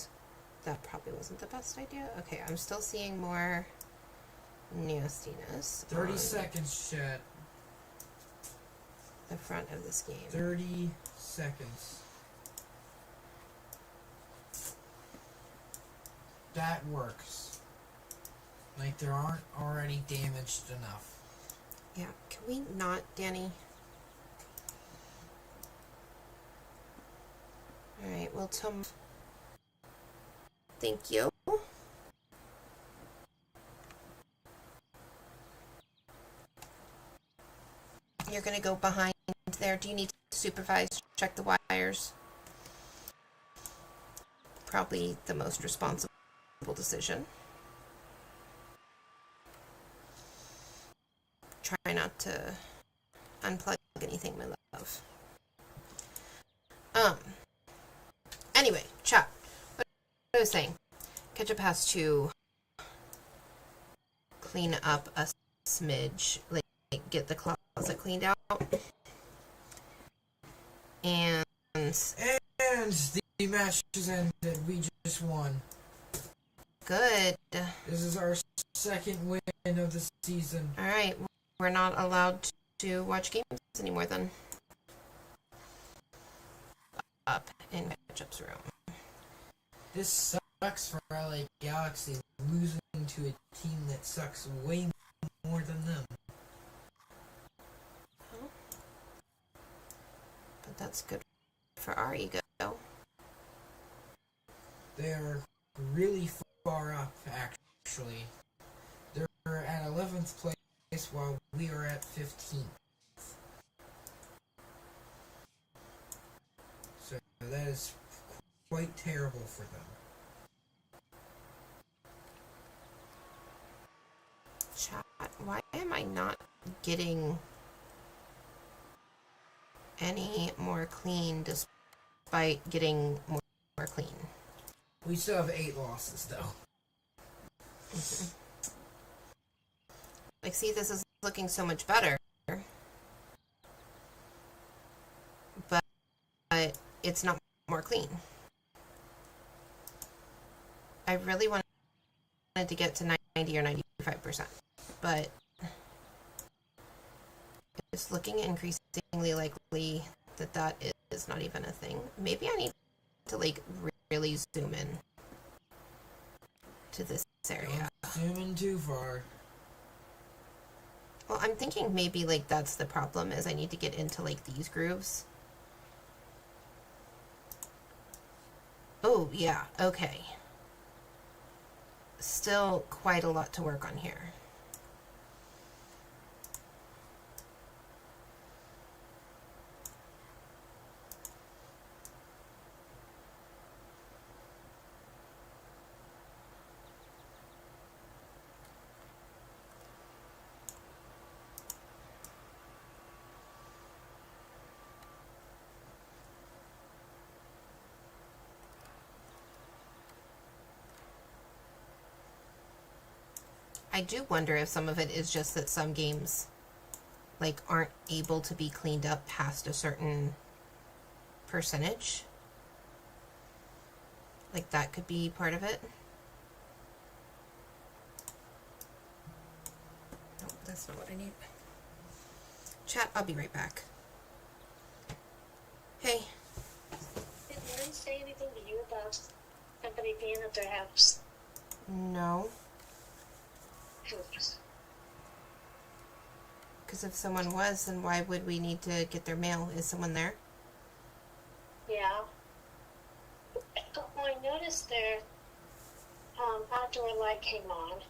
that probably wasn't the best idea. Okay, I'm still seeing more nastiness.
30 seconds, chat.
The front of this game.
30 seconds. That works. Like there aren't already damaged enough.
Yeah, can we not, Danny? Alright, well, Tom. Thank you. You're gonna go behind there. Do you need to supervise, check the wires? Probably the most responsible decision. Try not to unplug anything, my love. Anyway, chat. What I was saying, Ketchup has to clean up a smidge, like get the closet cleaned out, and
the match has ended. We just won.
good.
This is our second win of the season.
All right, we're not allowed to watch games anymore then. Up in Ketchup's room.
This sucks for LA Galaxy losing to a team that sucks way more than them.
But that's good for our ego.
They're really far up, actually. They're at 11th place while we are at 15th. So that is quite terrible for them.
Chat, why am I not getting any more clean despite getting more clean?
We still have 8 losses, though.
Mm-hmm. Like, see, this is looking so much better. But it's not more clean. I really wanted to get to 90 or 95%. But it's looking increasingly likely that is not even a thing. Maybe I need to, like, really zoom in to this area.
Don't zoom in too far.
Well, I'm thinking maybe, like, that's the problem, is I need to get into, like, these grooves. Oh, yeah, okay. Still quite a lot to work on here. I do wonder if some of it is just that some games, like, aren't able to be cleaned up past a certain percentage. Like, that could be part of it. No, that's not what I need. Chat, I'll be right back. Hey.
Did Aaron say anything to you about somebody being at their house?
No. Because if someone was, then why would we need to get their mail? Is someone there?
Yeah. Well, I noticed their outdoor light came on.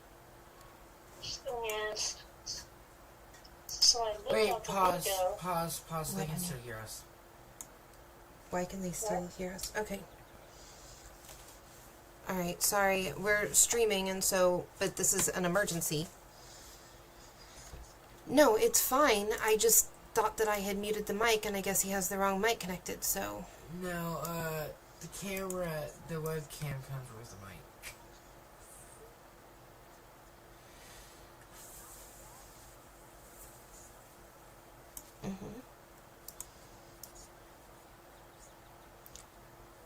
And so I looked
Wait,
out the
pause.
window.
Pause. They
Wait,
can
honey.
still hear us.
Why can they still hear us? Okay. Alright, sorry. We're streaming, and so, but this is an emergency. No, it's fine. I just thought that I had muted the mic, and I guess he has the wrong mic connected, so.
No, the camera, the webcam comes with the mic.
Mm-hmm.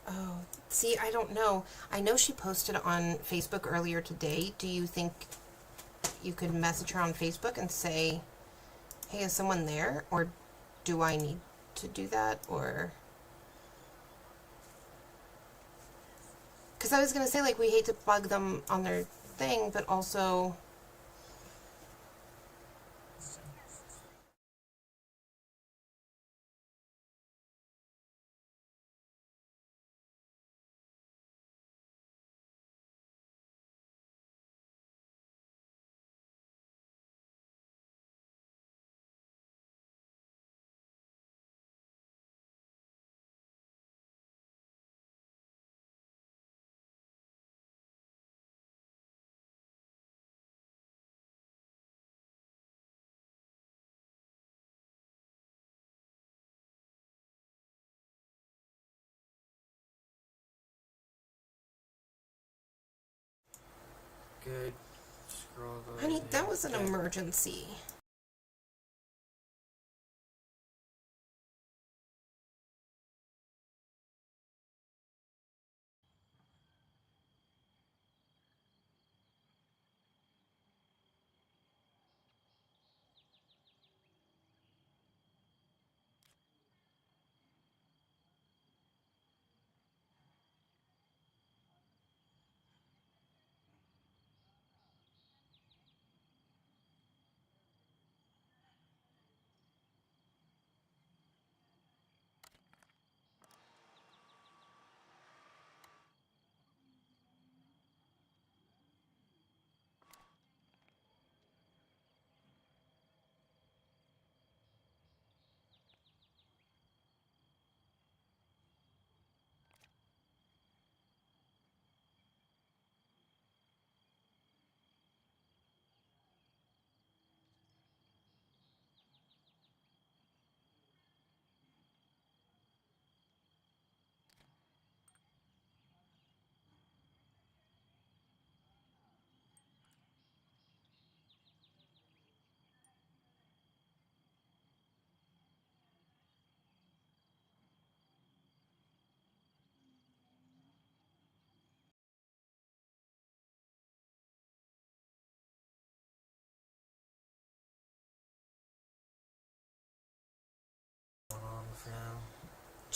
Oh, see, I don't know. I know she posted on Facebook earlier today. Do you think you could message her on Facebook and say, hey, is someone there? Or do I need to do that? Or... Because I was going to say, like, we hate to bug them on their thing, but also...
Good. Scroll the
Honey,
way
that
down.
was an
Okay.
emergency.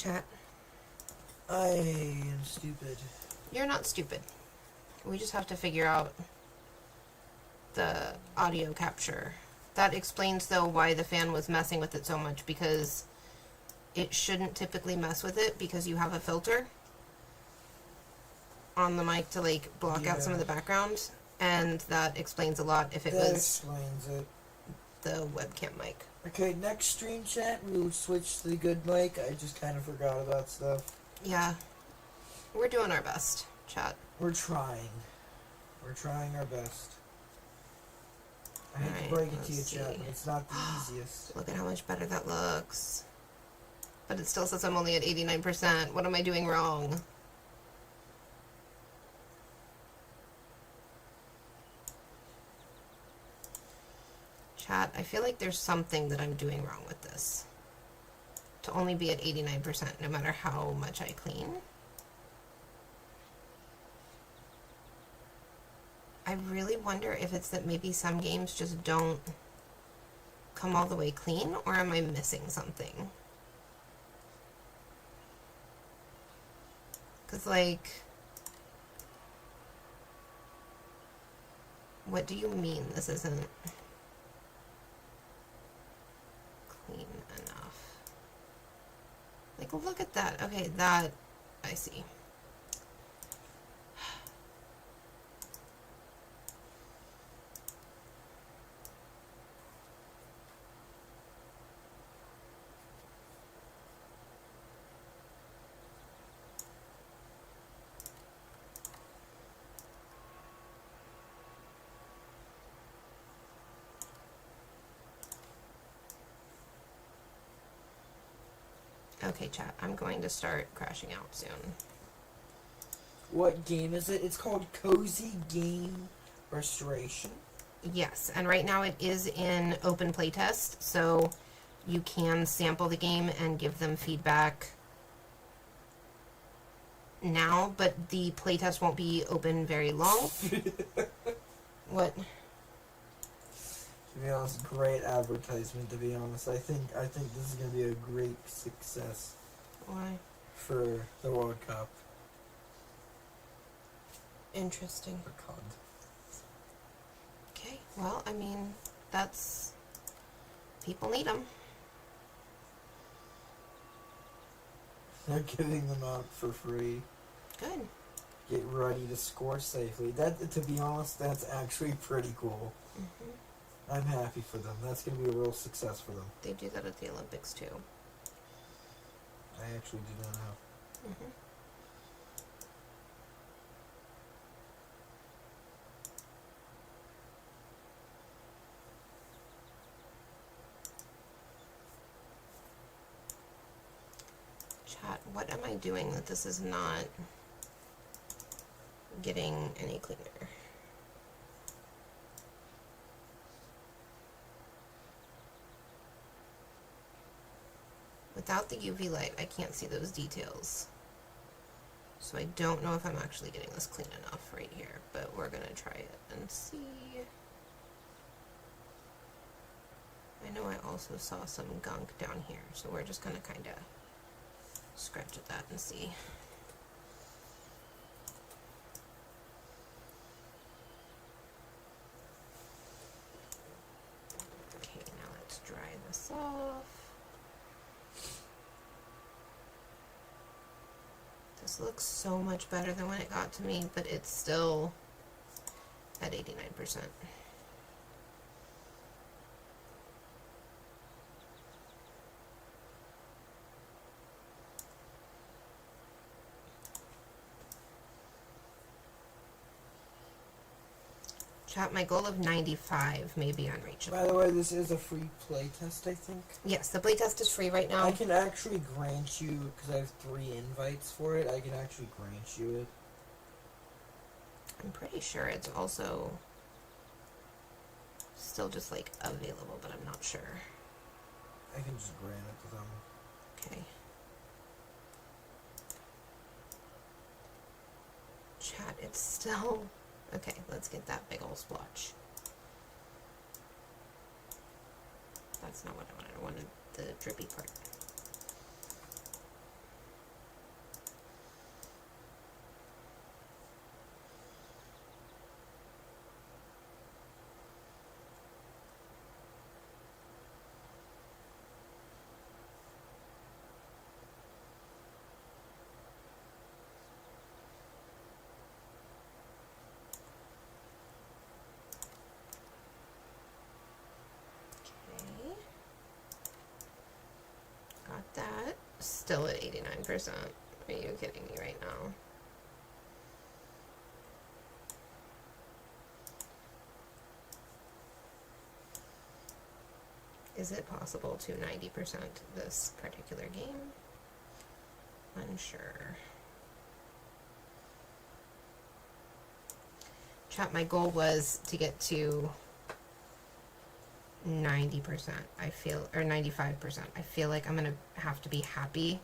Chat.
I am stupid.
You're not stupid. We just have to figure out the audio capture. That explains, though, why the fan was messing with it so much, because it shouldn't typically mess with it because you have a filter on the mic to, like, block out some of the background, and that explains a lot if it
That
was
explains it.
the webcam mic.
Okay, next stream chat, we'll switch to the good mic. I just kind of forgot about stuff.
Yeah. We're doing our best, chat.
We're trying. We're trying our best. I hate
Alright,
to break it to you,
let's
chat,
see.
but it's not the easiest.
Look at how much better that looks. But it still says I'm only at 89%. What am I doing wrong? Chat, I feel like there's something that I'm doing wrong with this. To only be at 89%, no matter how much I clean. I really wonder if it's that maybe some games just don't come all the way clean, or am I missing something? Because, like, what do you mean this isn't clean enough? Like, look at that. Okay, that, I see. Okay, chat, I'm going to start crashing out soon.
What game is it? It's called Cozy Game Restoration.
Yes, and right now it is in open playtest, so you can sample the game and give them feedback now, but the playtest won't be open very long. What?
To be honest, great advertisement. To be honest, I think this is gonna be a great success
Why?
for the World Cup.
Interesting.
For COD.
Okay, well, I mean, that's... people need them.
They're giving them out for free.
Good.
Get ready to score safely. That, to be honest, that's actually pretty cool.
Hmm.
I'm happy for them. That's gonna be a real success for them.
They do that at the Olympics, too.
I actually do not know.
Hmm. Chat, what am I doing that this is not getting any cleaner? Without the UV light, I can't see those details. So I don't know if I'm actually getting this clean enough right here, but we're gonna try it and see. I know I also saw some gunk down here, so we're just gonna kinda scratch at that and see. Okay, now let's dry this off. This looks so much better than when it got to me, but it's still at 89%. Chat, my goal of 95 may be unreachable.
By the way, this is a free playtest, I think.
Yes, the playtest is free right now.
I can actually grant you, because I have 3 invites for it, I can actually grant you it.
I'm pretty sure it's also still just like available, but I'm not sure.
I can just grant it to them.
Okay. Chat, it's still... Okay, let's get that big old splotch. That's not what I wanted. I wanted the drippy part. Got that. Still at 89%. Are you kidding me right now? Is it possible to 90% this particular game? Unsure. Chat, my goal was to get to 90%. I feel, or 95%. I feel like I'm gonna have to be happy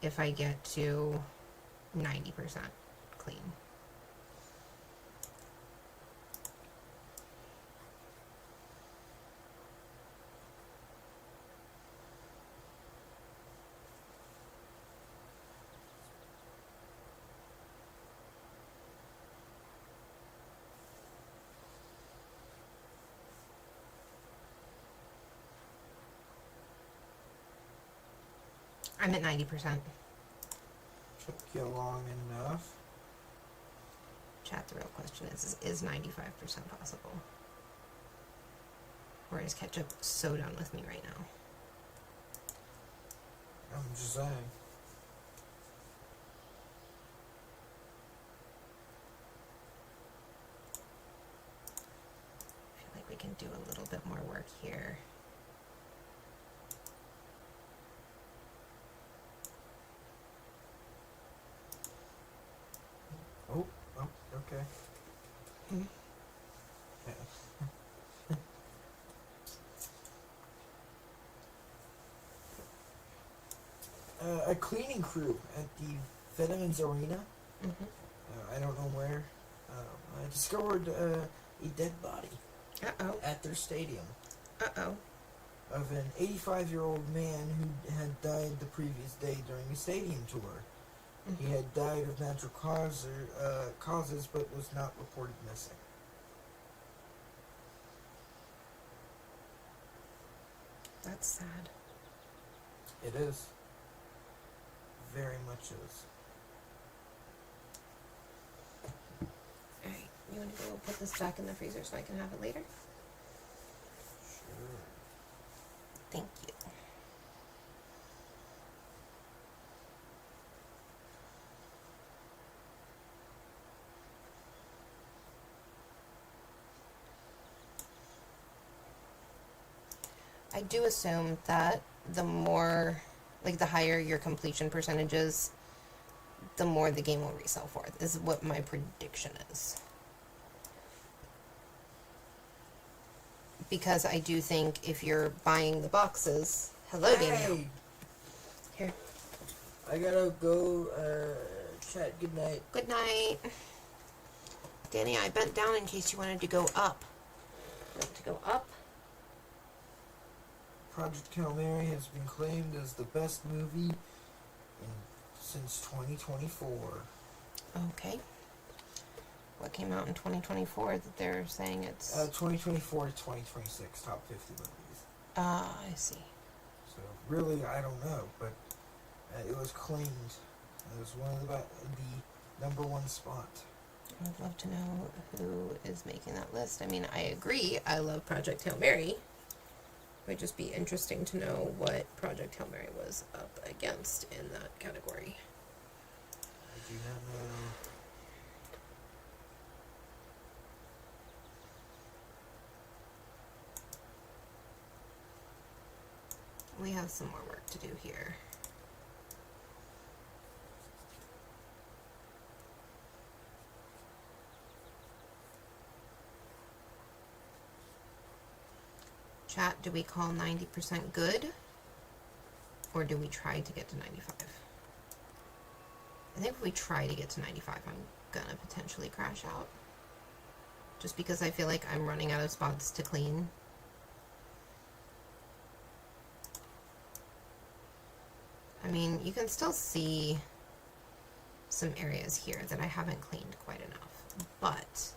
if I get to 90% clean. I'm at 90%.
Took you long enough.
Chat, the real question is 95% possible? Or is Ketchup so done with me right now?
I'm just saying.
I feel like we can do a little bit more work here.
Oh, okay.
Hmm.
A cleaning crew at the Vitamins Arena. I don't know where. I discovered a dead body
Uh-oh.
at their stadium
Uh-oh.
of an 85-year-old man who had died the previous day during a stadium tour. He had died of natural causes, but was not reported missing.
That's sad.
It is. Very much is.
Alright, you want to go put this back in the freezer so I can have it later?
Sure.
Thank you. I do assume that the more, like the higher your completion percentage is, the more the game will resell for, is what my prediction is. Because I do think if you're buying the boxes, hello Daniel.
Hey,
Here.
I gotta go, chat. Good night.
Good night. Danny, I bent down in case you wanted to go up. Want to go up?
Project Hail Mary has been claimed as the best movie since 2024.
Okay. What came out in 2024 that they're saying it's...
2024 to 2026, top 50 movies.
Ah, I see.
So, really, I don't know, but it was claimed as one of the number one spot.
I would love to know who is making that list. I mean, I agree. I love Project Hail Mary. It would just be interesting to know what Project Hail Mary was up against in that category.
I do not know.
We have some more work to do here. Chat, do we call 90% good? Or do we try to get to 95? I think if we try to get to 95, I'm gonna potentially crash out. Just because I feel like I'm running out of spots to clean. I mean, you can still see some areas here that I haven't cleaned quite enough, but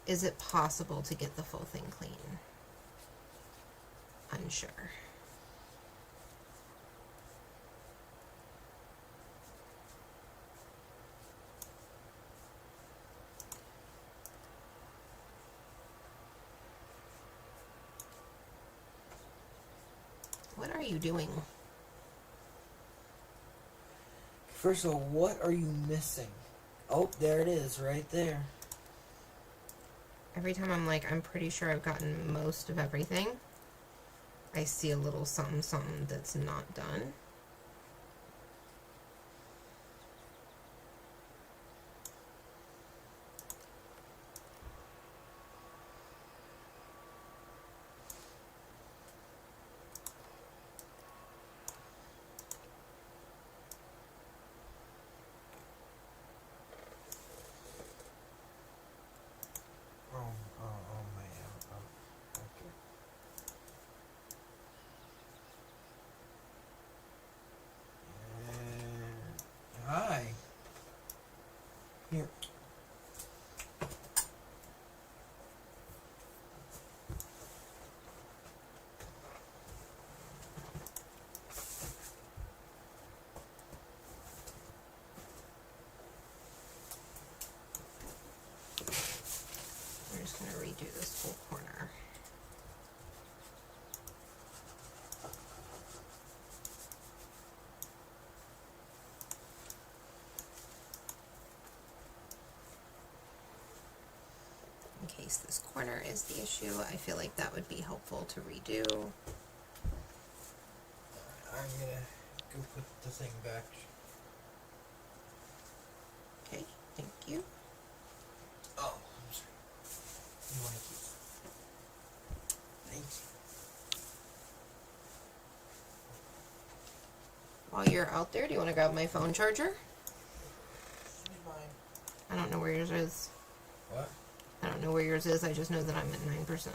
is it possible to get the full thing clean? Unsure. are you doing?
First of all, what are you missing? Oh, there it is, right there.
Every time I'm like, I'm pretty sure I've gotten most of everything, I see a little something something that's not done.
Oh man. Okay. Hi. Here.
I'm just going to redo this whole corner. In case this corner is the issue, I feel like that would be helpful to redo.
I'm gonna go put the thing back.
Okay, thank you.
Oh, I'm sorry. You want to keep? Thank you.
While you're out there, do you want to grab my phone charger?
Use mine.
I don't know where yours is.
What?
I don't know where yours is, I just know that I'm at 9%.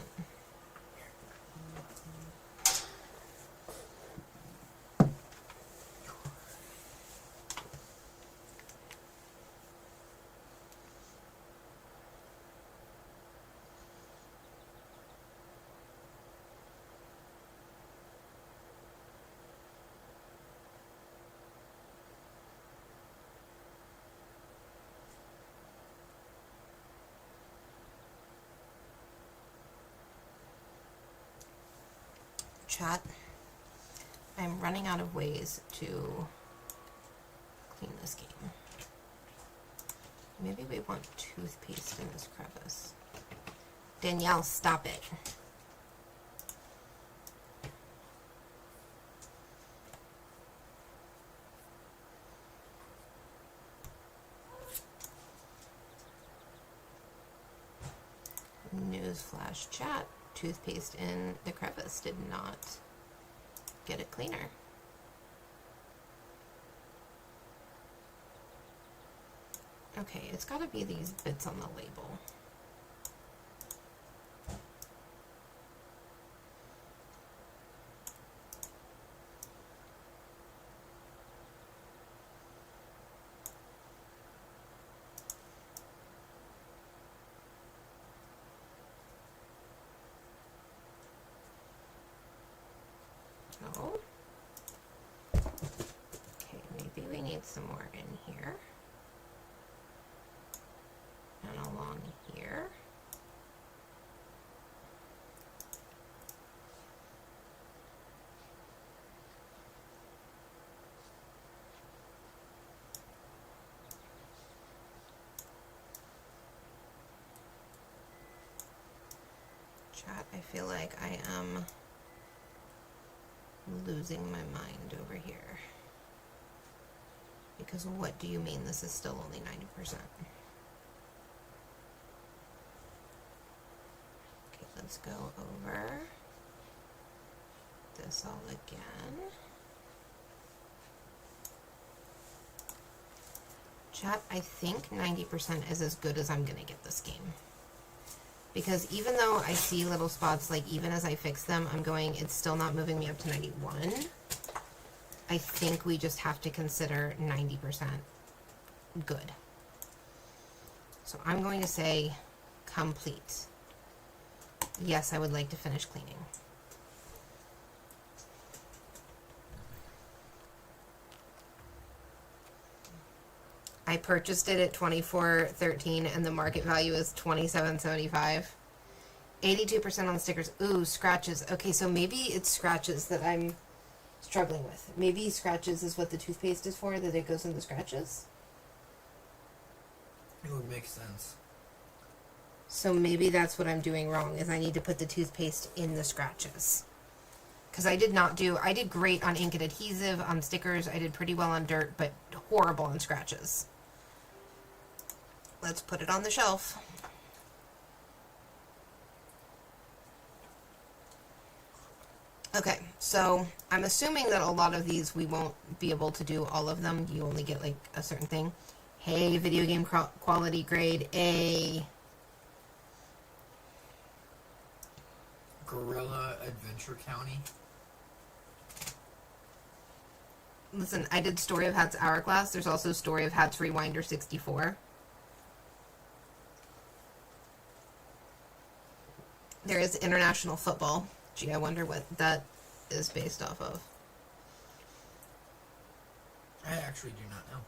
Chat, I'm running out of ways to clean this game. Maybe we want toothpaste in this crevice. Danielle, stop it. Newsflash chat. Toothpaste in the crevice did not get it cleaner. Okay, it's got to be these bits on the label. Oh. Okay, maybe we need some more in here. And along here. Chat, I feel like I am losing my mind over here. Because what do you mean this is still only 90%? Okay, let's go over this all again. Chat, I think 90% is as good as I'm gonna get this game. Because even though I see little spots, like even as I fix them, I'm going, it's still not moving me up to 91. I think we just have to consider 90% good. So I'm going to say complete. Yes, I would like to finish cleaning. I purchased it at $24.13 and the market value is $27.75. 82% on stickers. Ooh, scratches. Okay, so maybe it's scratches that I'm struggling with. Maybe scratches is what the toothpaste is for, that it goes in the scratches.
It would make sense.
So maybe that's what I'm doing wrong, is I need to put the toothpaste in the scratches. Because I did great on ink and adhesive, on stickers, I did pretty well on dirt, but horrible on scratches. Let's put it on the shelf. Okay, so I'm assuming that a lot of these we won't be able to do all of them. You only get like a certain thing. Hey, video game quality grade A.
Gorilla Adventure County.
Listen, I did Story of Hats Hourglass. There's also Story of Hats Rewinder 64. There is international football. Gee, I wonder what that is based off of.
I actually do not know.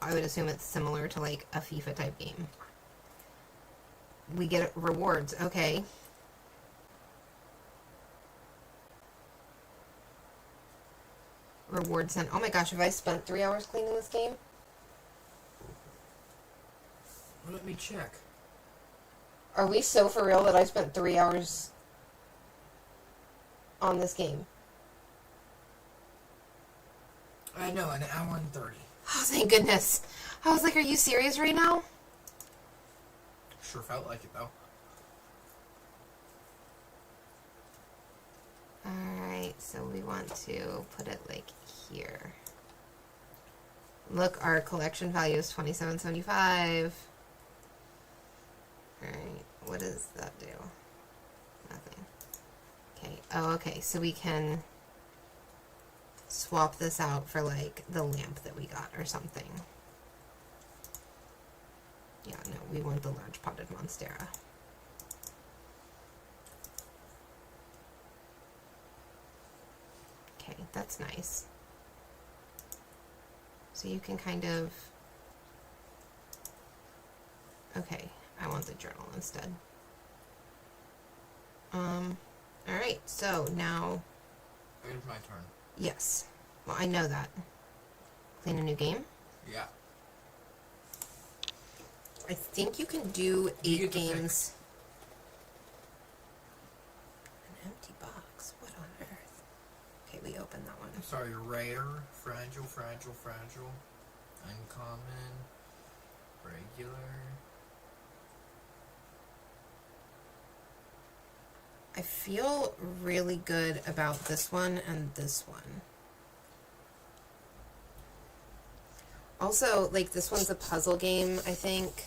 I would assume it's similar to like a FIFA type game. We get rewards. Okay. Rewards and oh my gosh, have I spent 3 hours cleaning this game?
Let me check.
Are we so for real that I spent 3 hours on this game?
I know, an hour and 30.
Oh, thank goodness. I was like, are you serious right now?
Sure felt like it, though.
Alright, so we want to put it like here. Look, our collection value is $27.75. Alright, what does that do? Nothing. Okay, oh, okay, so we can swap this out for like the lamp that we got or something. Yeah, no, we want the large potted monstera. Okay, that's nice. So you can kind of... Okay, I want the journal instead. Alright, so now...
It's my turn.
Yes. Well, I know that. Clean a new game?
Yeah.
I think you can do
You
8
get to
games. An empty box. What on earth? Okay, we open that one.
Sorry, rare, fragile, fragile, fragile, uncommon, regular.
I feel really good about this one and this one. Also, like, this one's a puzzle game, I think.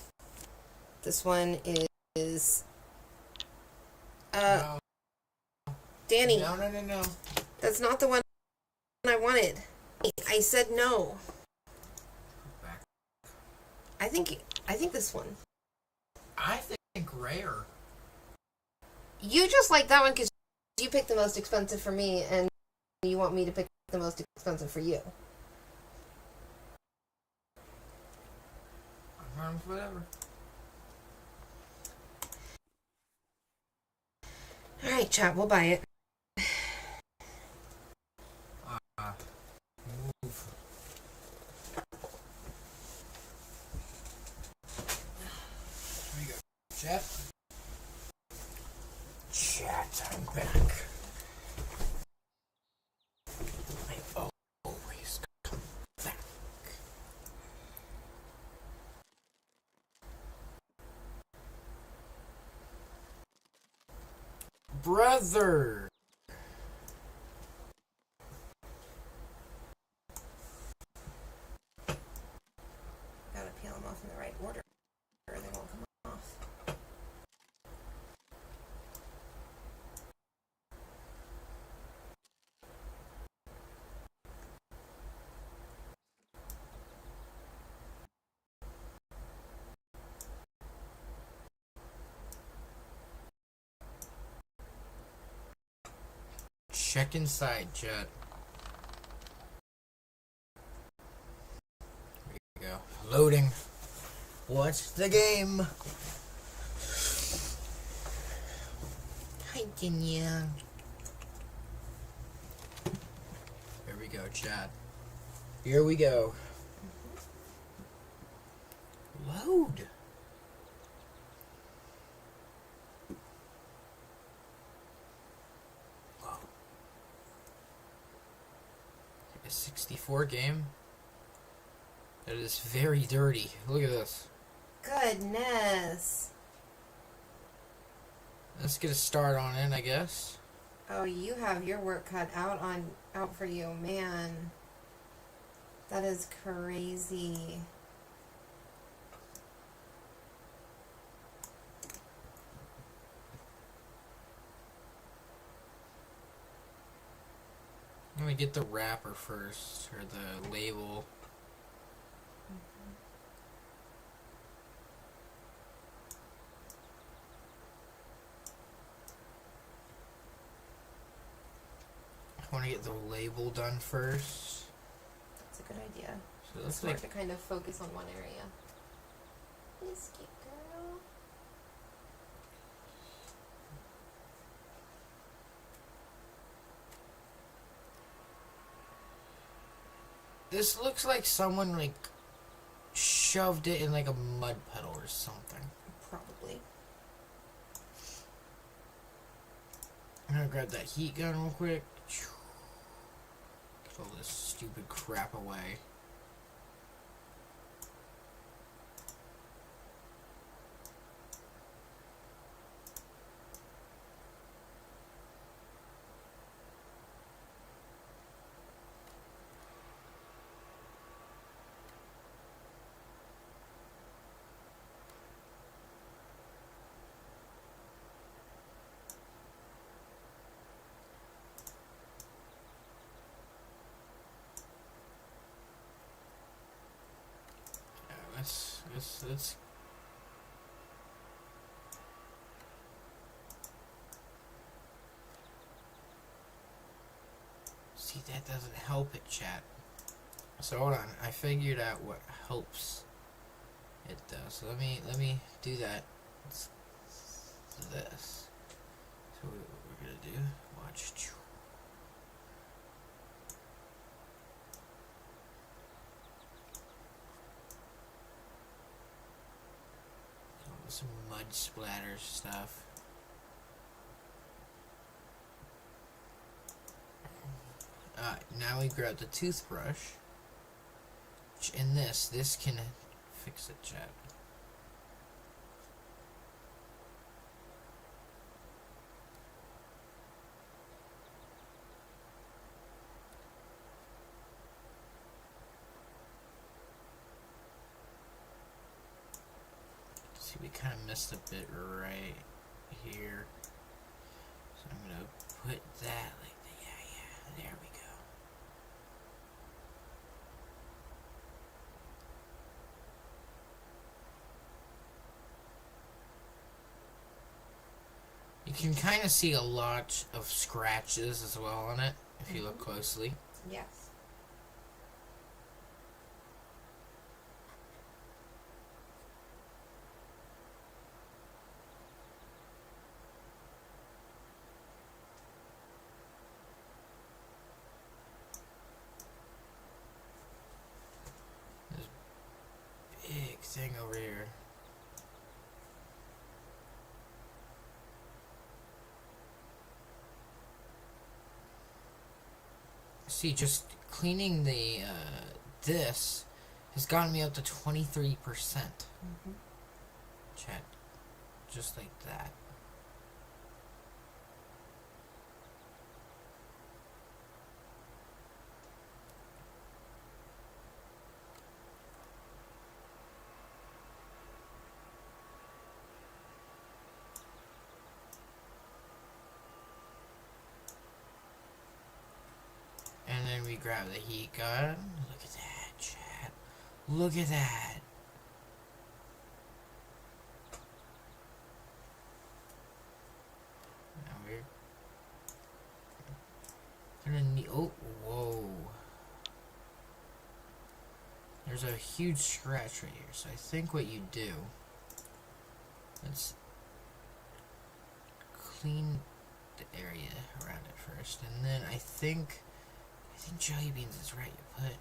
This one is...
No.
Danny,
No.
that's not the one I wanted. I said no.
Back.
I think this one.
I think rare.
You just like that one because you picked the most expensive for me, and you want me to pick the most expensive for you.
Whatever.
Alright, chat, we'll buy it.
Move. There you go. Chat. Chat, I'm back. I always come back. Brother!
Gotta peel them off in the right order, or they won't come off.
Check inside, chat. There you go. Loading. What's the game? Hi, Kenya. chat. Here we go. Load. Whoa. A 64 game. That is very dirty. Look at this.
Goodness.
Let's get a start on it, I guess.
Oh, you have your work cut out for you, man. That is crazy.
I'm gonna get the wrapper first, or the label. I want to get the label done first.
That's a good idea.
So
It's
let's
smart
like
to kind of focus on one area. Please, cute girl.
this looks like someone like shoved it in like a mud puddle or something.
Probably.
I'm gonna grab that heat gun real quick. Get all this stupid crap away. Let's see, that doesn't help it, chat. So hold on, I figured out what helps it does. So let me do that. Let's do this. So what we're gonna do, watch. Some mud splatter stuff. Now we grab the toothbrush. And this can fix it, chat. See, we kind of missed a bit right here. So I'm gonna put that like that. Yeah, there we go. You can kind of see a lot of scratches as well on it if you look closely.
Yes.
Big thing over here. See, just cleaning the this has gotten me up to 23%. Chat, just like that. And then we grab the heat gun. Look at that, chat. Look at that. Now we're gonna need. Oh, whoa. There's a huge scratch right here. So I think what you do. Let's clean the area around it first, and then I think think jelly beans is right. You put.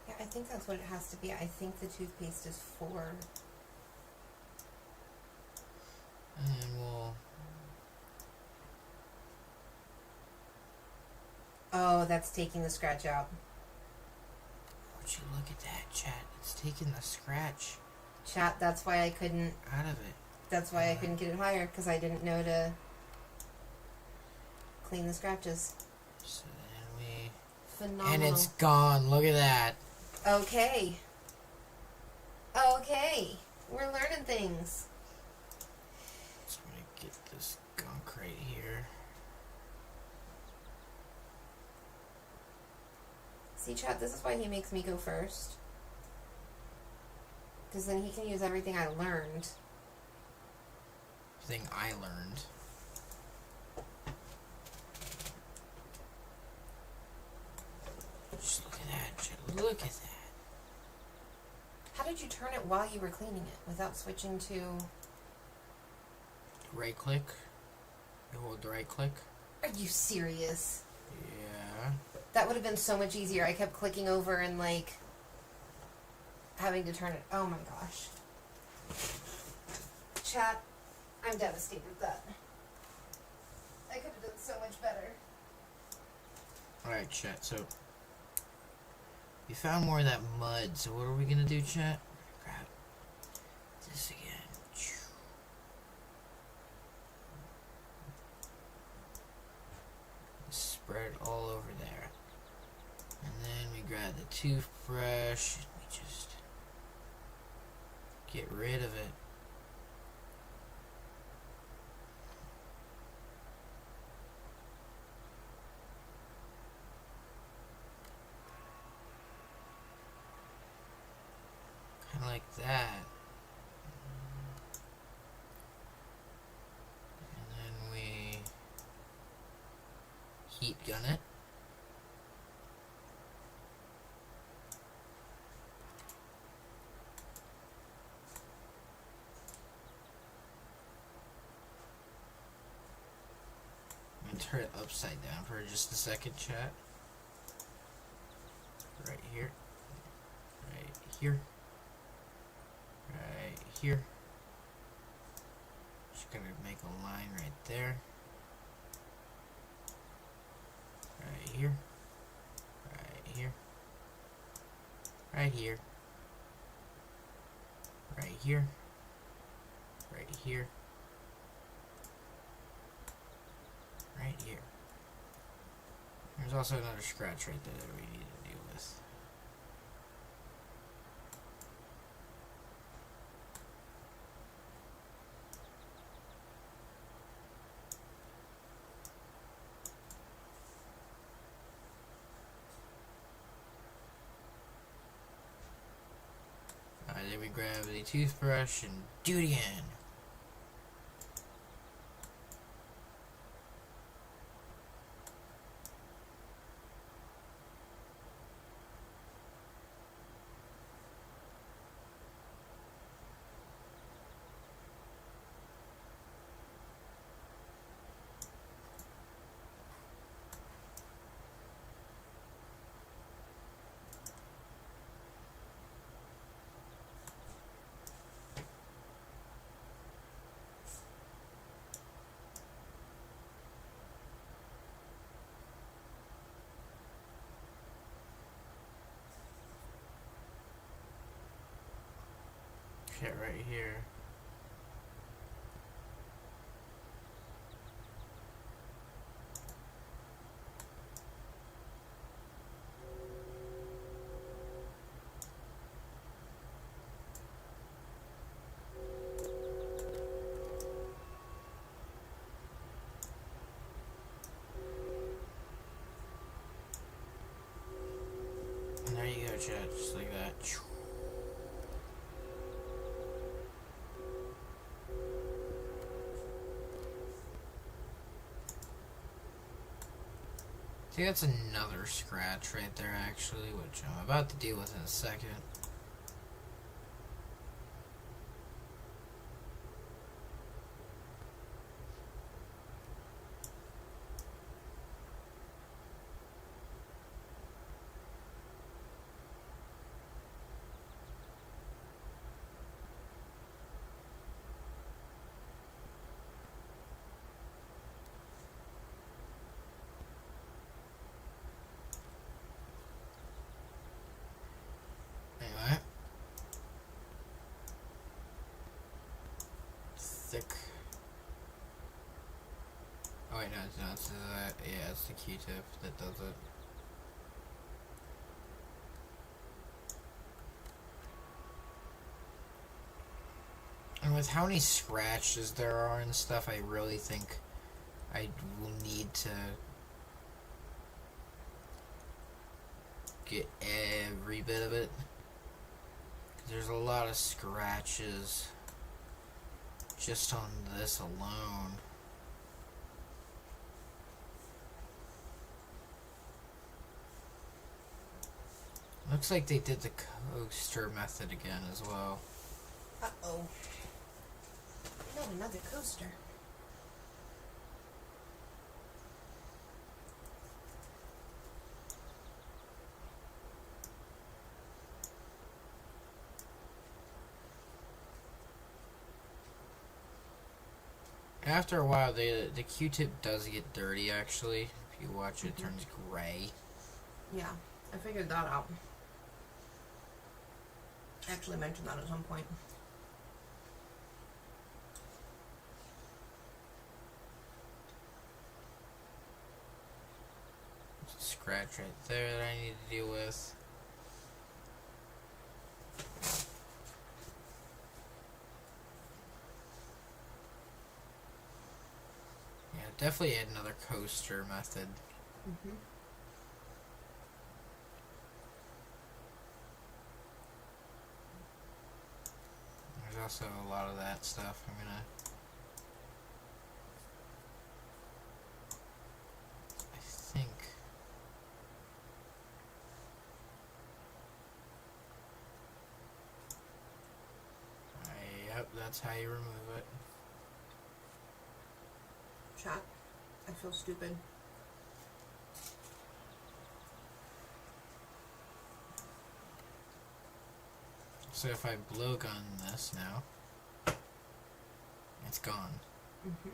Yeah, I think that's what it has to be. I think the toothpaste is for.
And we'll.
Oh, that's taking the scratch out.
Would you look at that, chat? It's taking the scratch
Chat, that's why I couldn't.
out of it.
That's why I couldn't get it higher, because I didn't know to clean the scratches.
So then we.
Phenomenal.
And it's gone. Look at that.
Okay. Okay. We're learning things.
So I'm gonna get this gunk right here.
See, chat, this is why he makes me go first. Because then he can use everything I learned.
Thing I learned. Just look at that, chat. Look at that.
How did you turn it while you were cleaning it without switching to...
Right click. You hold the right click.
Are you serious?
Yeah.
That would have been so much easier. I kept clicking over and, like, having to turn it. Oh my gosh. Chat, I'm devastated with that. I could have done so much better.
Alright, chat, so we found more of that mud, so what are we gonna do, chat? Grab this again. Spread it all over there. And then we grab the toothbrush and we just get rid of it. Kind of like that. And then we heat gun it. I'm gonna turn it upside down for just a second, chat. Right here. Right here. Right here. Just gonna make a line right there. Right here. Right here. Right here. Right here. Right here. Right here. There's also another scratch right there that we need to deal with. Then we grab the toothbrush and do it again. Shit right here. And there you go, chat, just like that. I think that's another scratch right there, actually, which I'm about to deal with in a second.
Mythic. Oh wait, no, it's yeah, it's the Q-tip that does it. And with how many scratches there are and stuff, I really think I will need to get every bit of it. 'Cause there's a lot of scratches just on this alone. Looks like they did the coaster method again as well.
Uh-oh. No, another coaster.
After a while, the Q-tip does get dirty, actually. If you watch it, it turns gray.
Yeah, I figured that out. I actually mentioned that at some point.
Scratch right there that I need to deal with. Yeah, definitely add another coaster method.
Mm-hmm.
There's also a lot of that stuff. I'm gonna... I think... Yep, that's how you remove it.
Chat, I feel stupid.
So if I blow gun this now, it's gone.
Mm-hmm.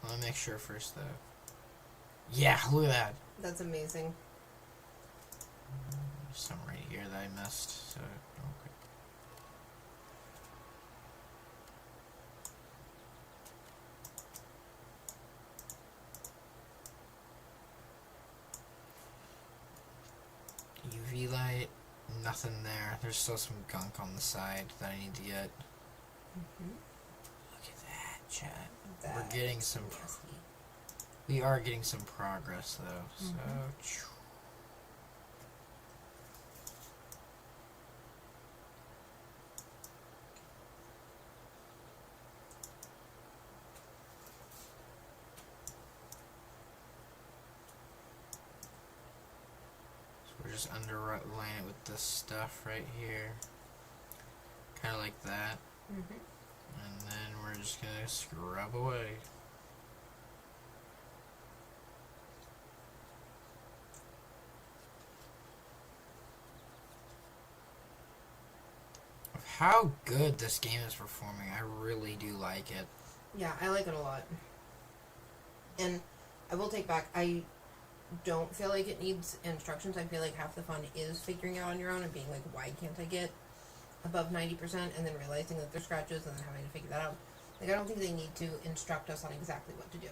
Let me make sure first though. Yeah, look at that.
That's amazing.
There's some right here that I missed, so okay. UV light, nothing there. There's still some gunk on the side that I need to get.
Mm-hmm.
Look at that, chat.
That
We're getting some.
nasty.
We are getting some progress though. So. We're just underline it with this stuff right here. Kind of like that.
Mm-hmm.
And then we're just going to scrub away. Of how good this game is performing, I really do like it.
Yeah, I like it a lot. And I will take back, I don't feel like it needs instructions. I feel like half the fun is figuring out on your own and being like, why can't I get above 90%, and then realizing that there's scratches and then having to figure that out. Like, I don't think they need to instruct us on exactly what to do.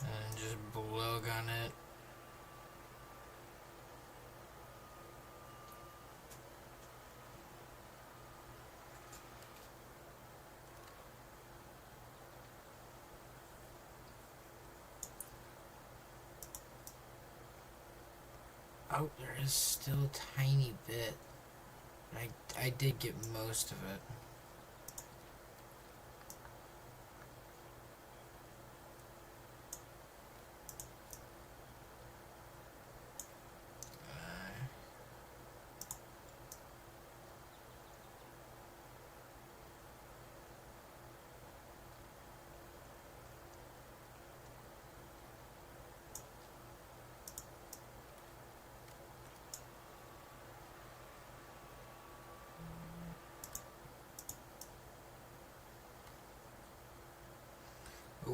And just blow gun it. Oh, there is still a tiny bit. I did get most of it.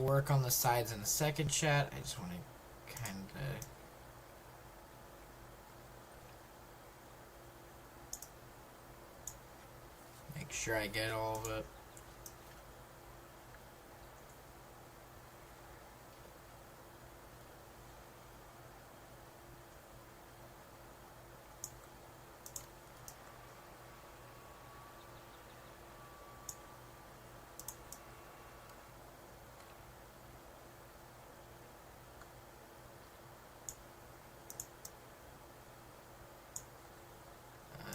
work on the sides in a second, chat. I just want to kind of... make sure I get all of it.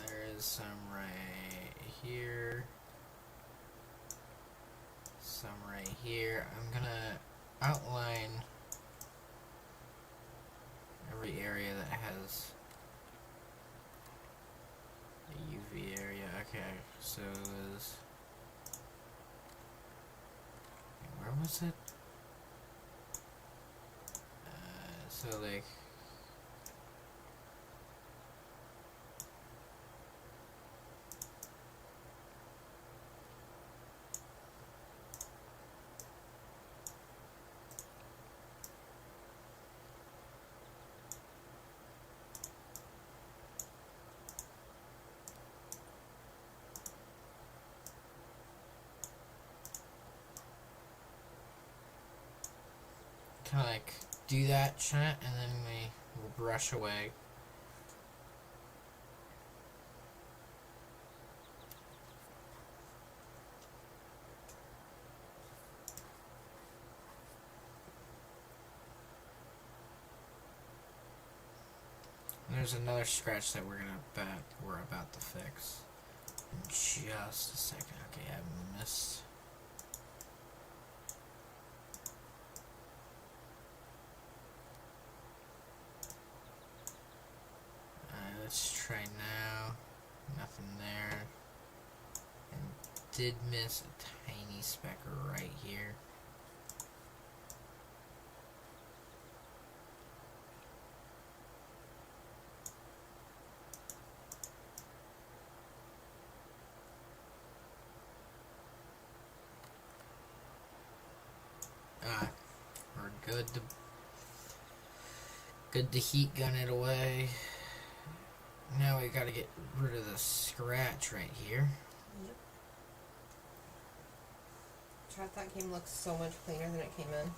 There is some right here. Some right here. I'm gonna outline every area that has a UV area. Okay, so it was... where was it? So like... kind of like do that, chat, and then we will brush away. And there's another scratch that we're about to fix in just a second. Okay, I missed. Let's try now. Nothing there. And did miss a tiny speck right here. We're good to heat gun it away. Now we gotta get rid of the scratch right here.
Yep. Chat, that game looks so much cleaner than it came in.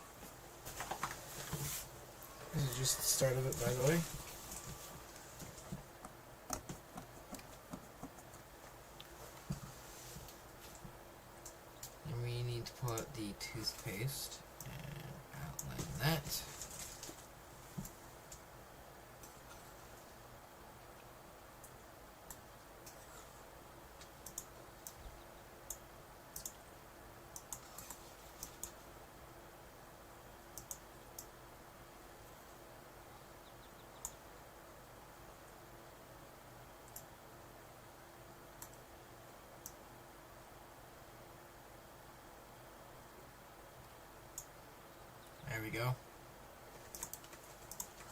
This is just the start of it, by the way.
And we need to pull out the toothpaste and outline that. There we go.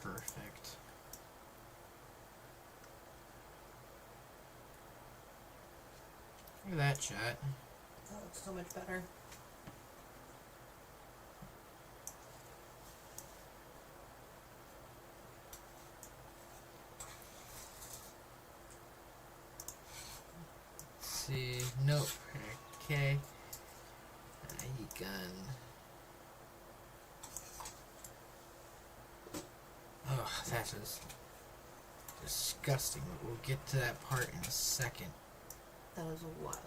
Perfect. Look at that, chat.
That looks so much better.
Let's see. Nope. Okay. Heat gun. Oh, that is disgusting. We'll get to that part in a second.
That was wild.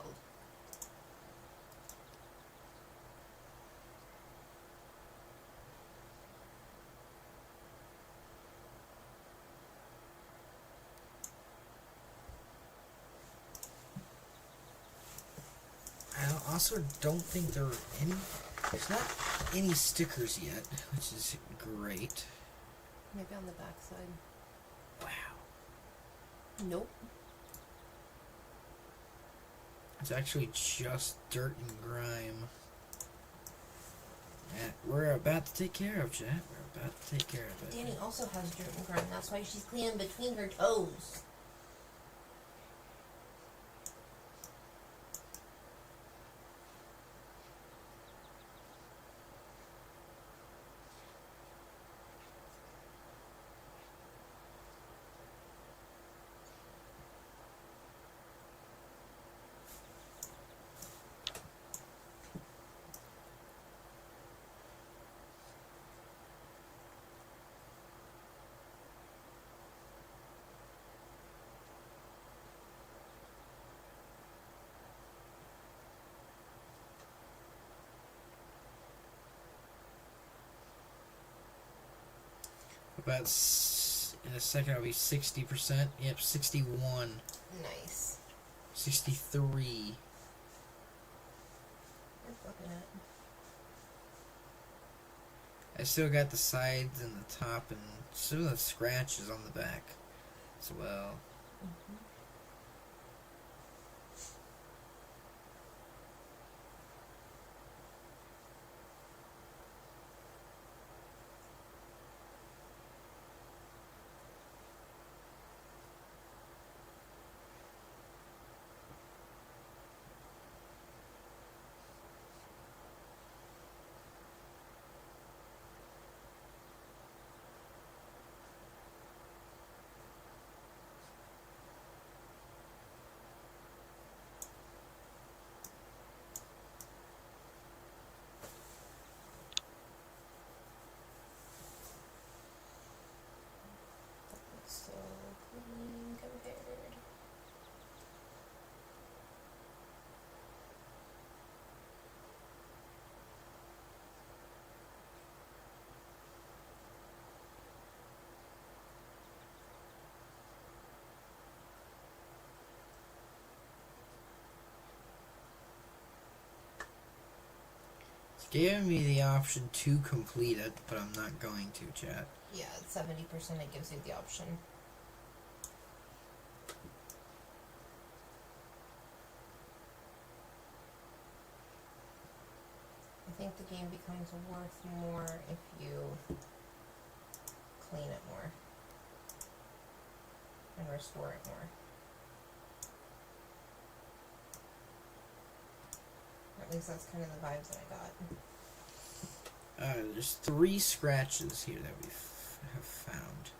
I also don't think there's not any stickers yet, which is great.
Maybe on the back side.
Wow.
Nope.
It's actually just dirt and grime. And we're about to take care of, chat. We're about to take care of it.
Danny also has dirt and grime. That's why she's cleaning between her toes.
in a second I'll be 60%. Yep, 61.
Nice.
63.
Worth looking at.
I still got the sides and the top and some of the scratches on the back as well.
Mm-hmm. So clean compared.
It's giving me the option to complete it, but I'm not going to, chat.
Yeah, at 70% it gives you the option. I think the game becomes worth more if you clean it more and restore it more. Or at least that's kind of the vibes that I got.
There's 3 scratches here that we have found.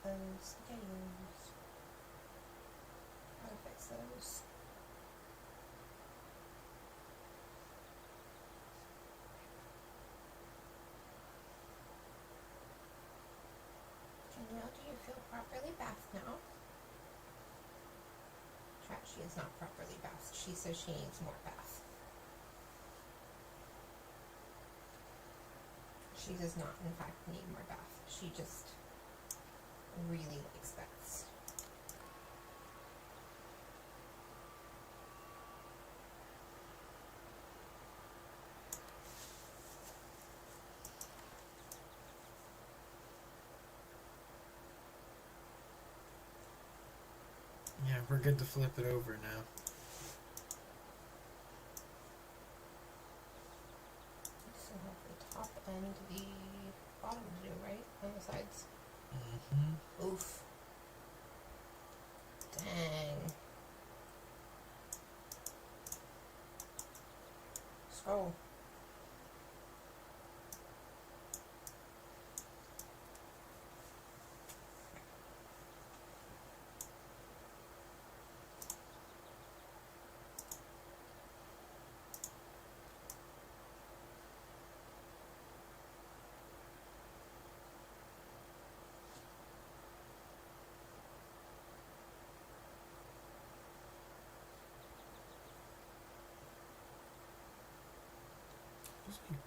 Those games. How to fix those? Danielle, do you feel properly bathed now? Chat, she is not properly bathed. She says she needs more bath. She does not, in fact, need more bath. She just really likes baths.
Yeah, we're good to flip it over now.
So have the top and the bottom to do, right? On the sides.
Mm-hmm.
Oof. Dang. Scroll.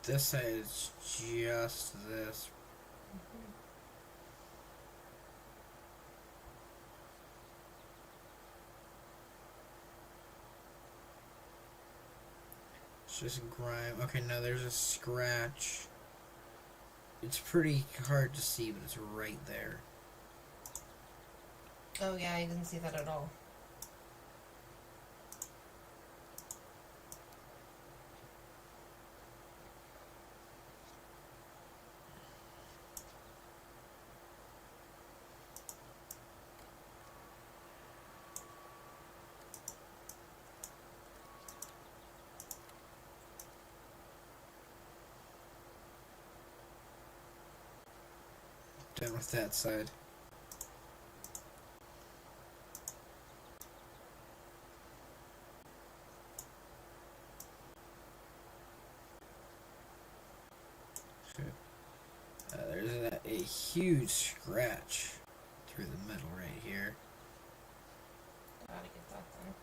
This side is just this. It's just grime. Okay, now there's a scratch. It's pretty hard to see, but it's right there.
Oh yeah, I didn't see that at all.
Done with that side. There's a huge scratch through the middle right here.
Gotta get that done.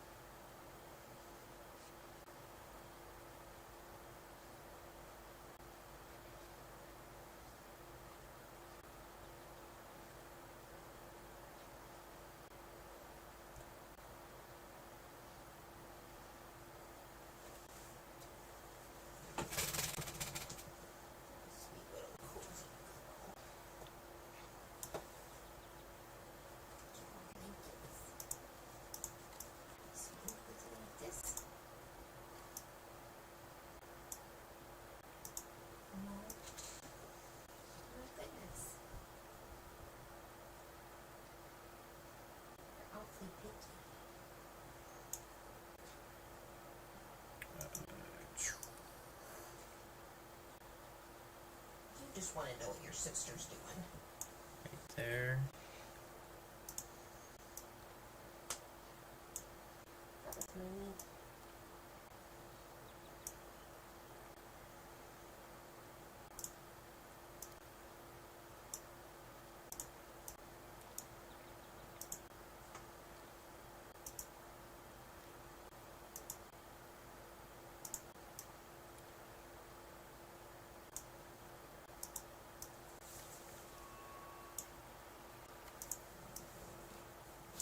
just want to know what your sister's doing.
Right there.
That was Mimi.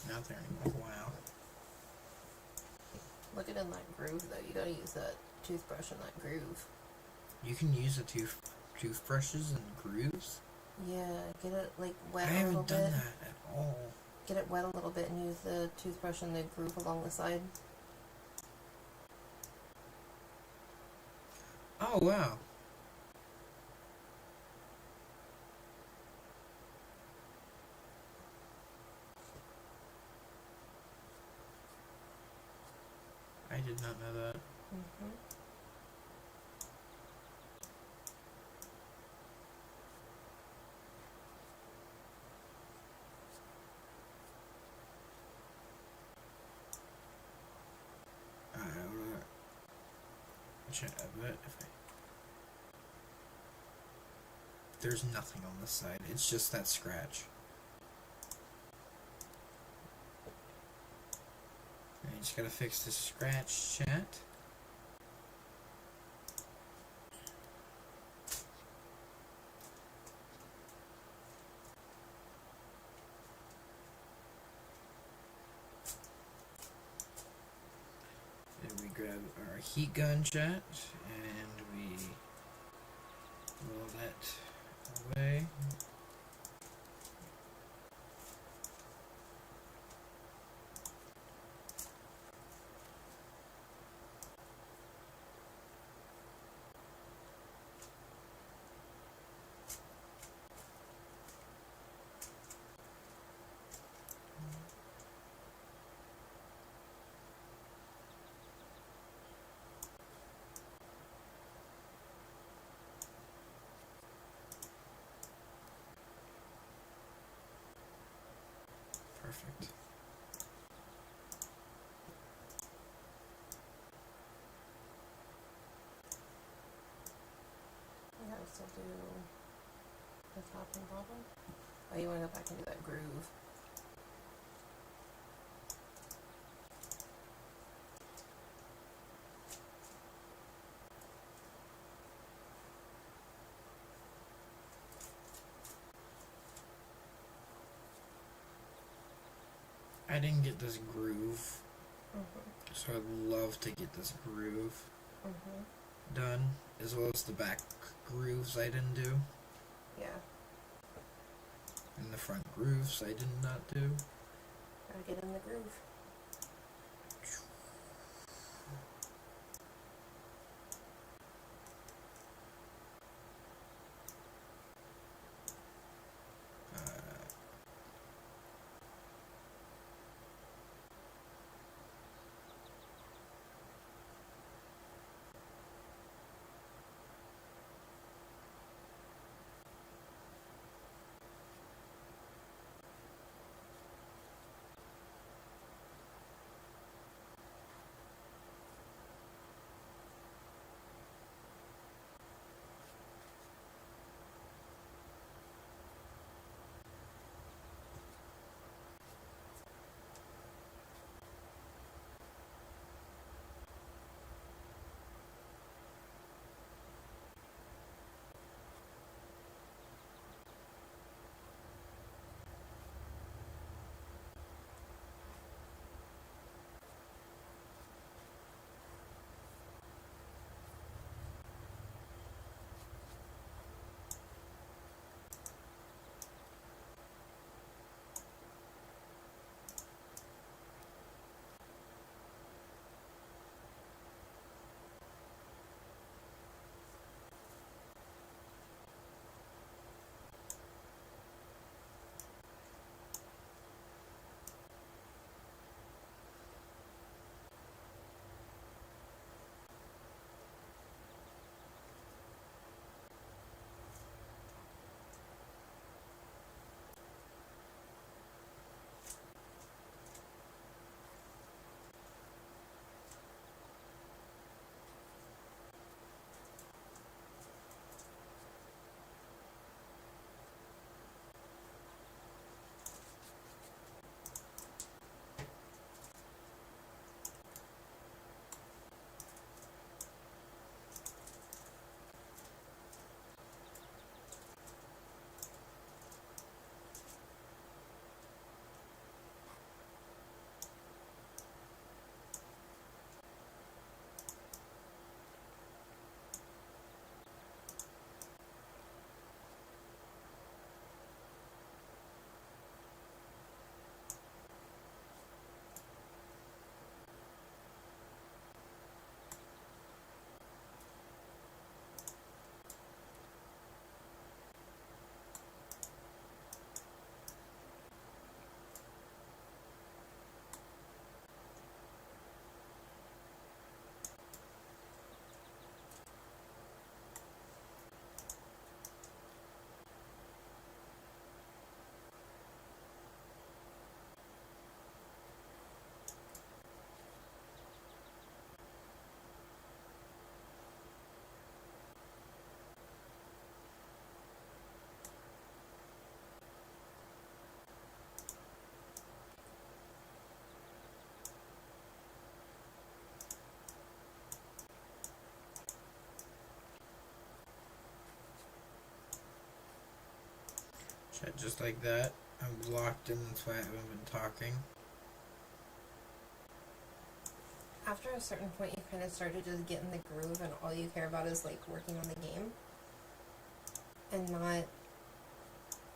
Not there anymore. Wow.
Look at in that groove though. You gotta use that toothbrush in that groove.
You can use the toothbrushes and grooves?
Yeah, get it like
I
wet a little
haven't done
bit.
that at all.
Get it wet a little bit and use the toothbrush in the groove along the side.
Oh, wow. I did not know that.
Mm-hmm.
I don't know. Check that if I... There's nothing on this side. It's just that scratch. I just gotta fix this scratch, chat. Then we grab our heat gun, chat, and we roll that away. Perfect.
I gotta still do the top and bottom. Oh, you wanna go back and do that groove.
I didn't get this groove,
Mm-hmm.
so I'd love to get this groove
Mm-hmm.
done, as well as the back grooves I didn't do,
Yeah.
and the front grooves I did not do.
Gotta get in the groove.
Chat just like that. I'm blocked in, that's why I haven't been talking.
After a certain point, you kind of start to just get in the groove, and all you care about is like working on the game, and not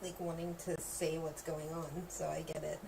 like wanting to say what's going on. So I get it.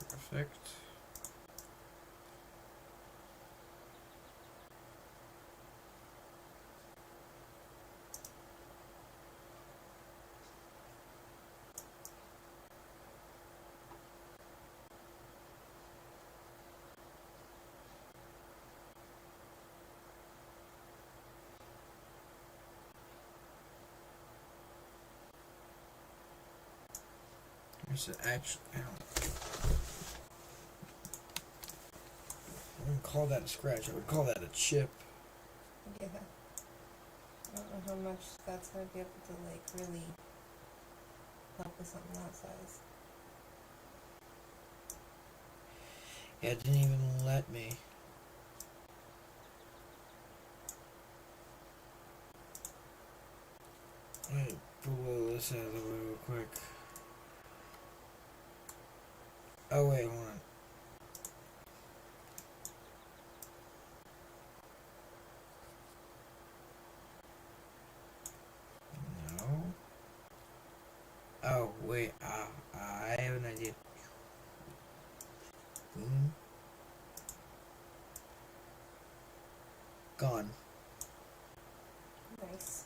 Perfect. There's actually, I wouldn't call that a scratch. I would call that a chip.
Yeah. I don't know how much that's gonna be able to like really help with something that size.
Yeah, it didn't even let me. Let me blow this out of the way real quick. Oh wait, hold on. No. Oh wait, I have an idea. Boom. Gone.
Nice.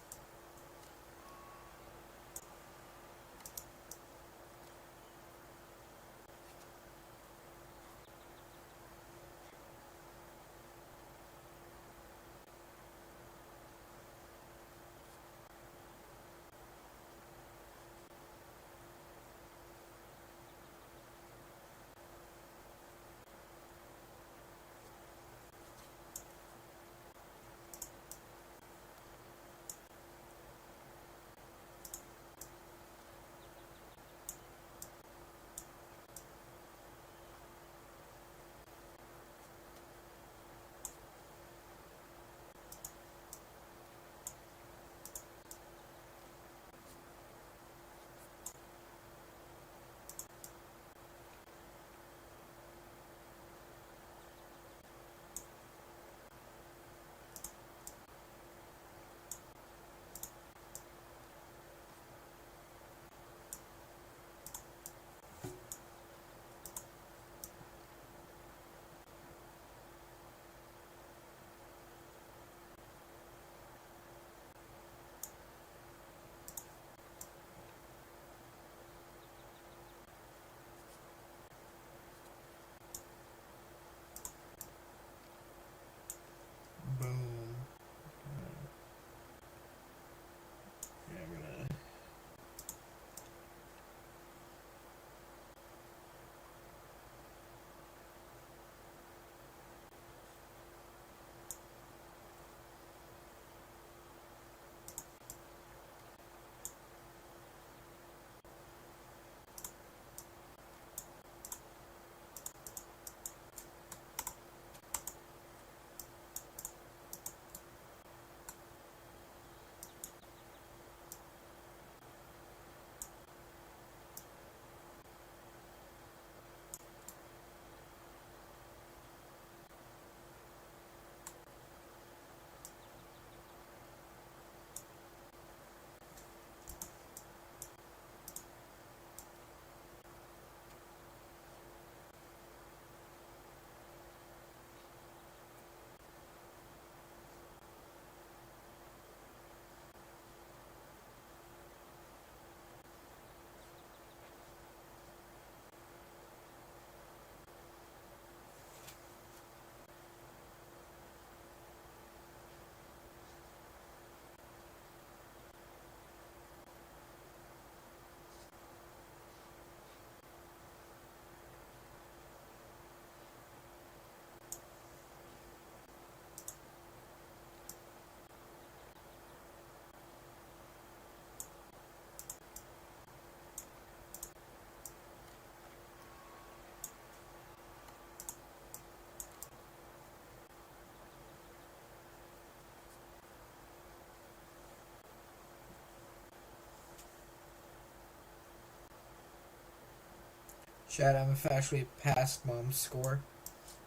Chad, I'm officially past Mom's score.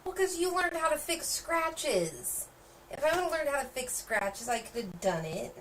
Well, because you learned how to fix scratches. If I would have learned how to fix scratches, I could have done it.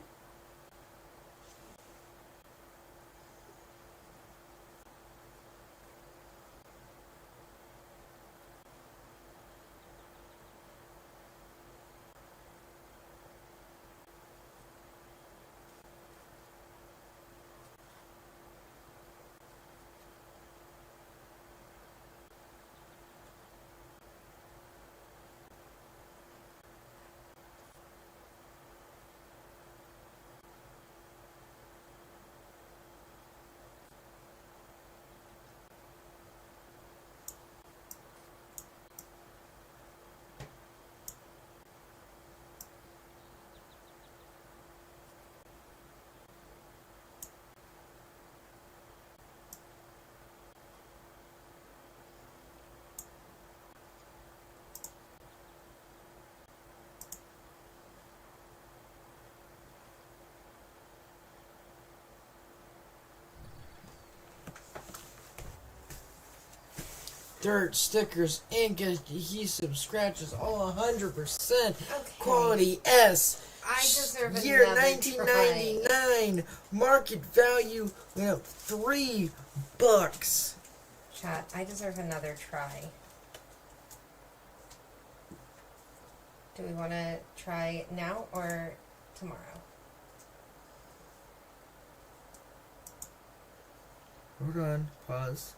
Dirt, stickers, ink, adhesive, scratches, all 100%.
Okay.
Quality S.
I deserve
Year
another
1999. Market value went up $3.
Chat, I deserve another try. Do we want to try now or tomorrow?
Hold on. Pause.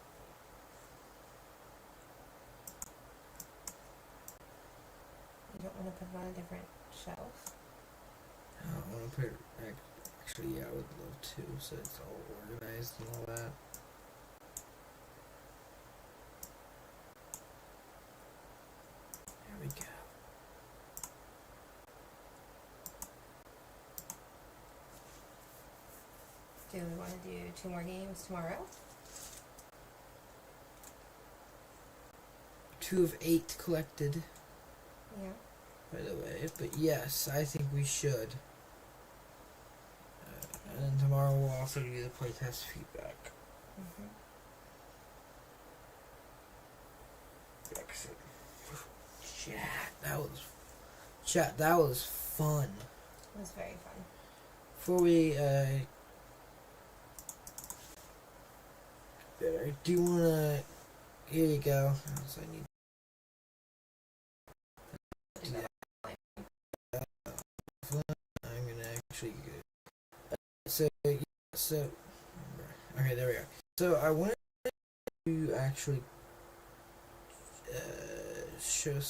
You don't want to put it on a different shelf?
I want to put it. Actually, yeah, I would love to, so it's all organized and all that. There we go.
Do we want to do 2 more games tomorrow?
2 of 8 collected,
Yeah.
by the way. But yes, I think we should. And then tomorrow we'll also do the playtest feedback.
Mm-hmm.
Excellent. Chat, that was fun.
It was very fun.
Before we, do you wanna, here you go. So I need I'm gonna actually so okay, there we go. So I wanted to actually show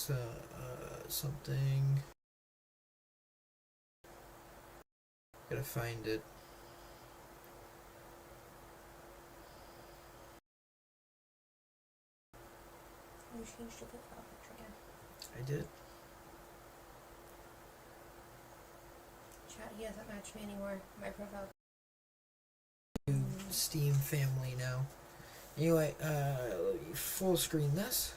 something. Gotta find it.
You changed your profile picture again.
I did.
Chat, he doesn't match me anymore. My profile.
Steam family now. Anyway, let me full screen this.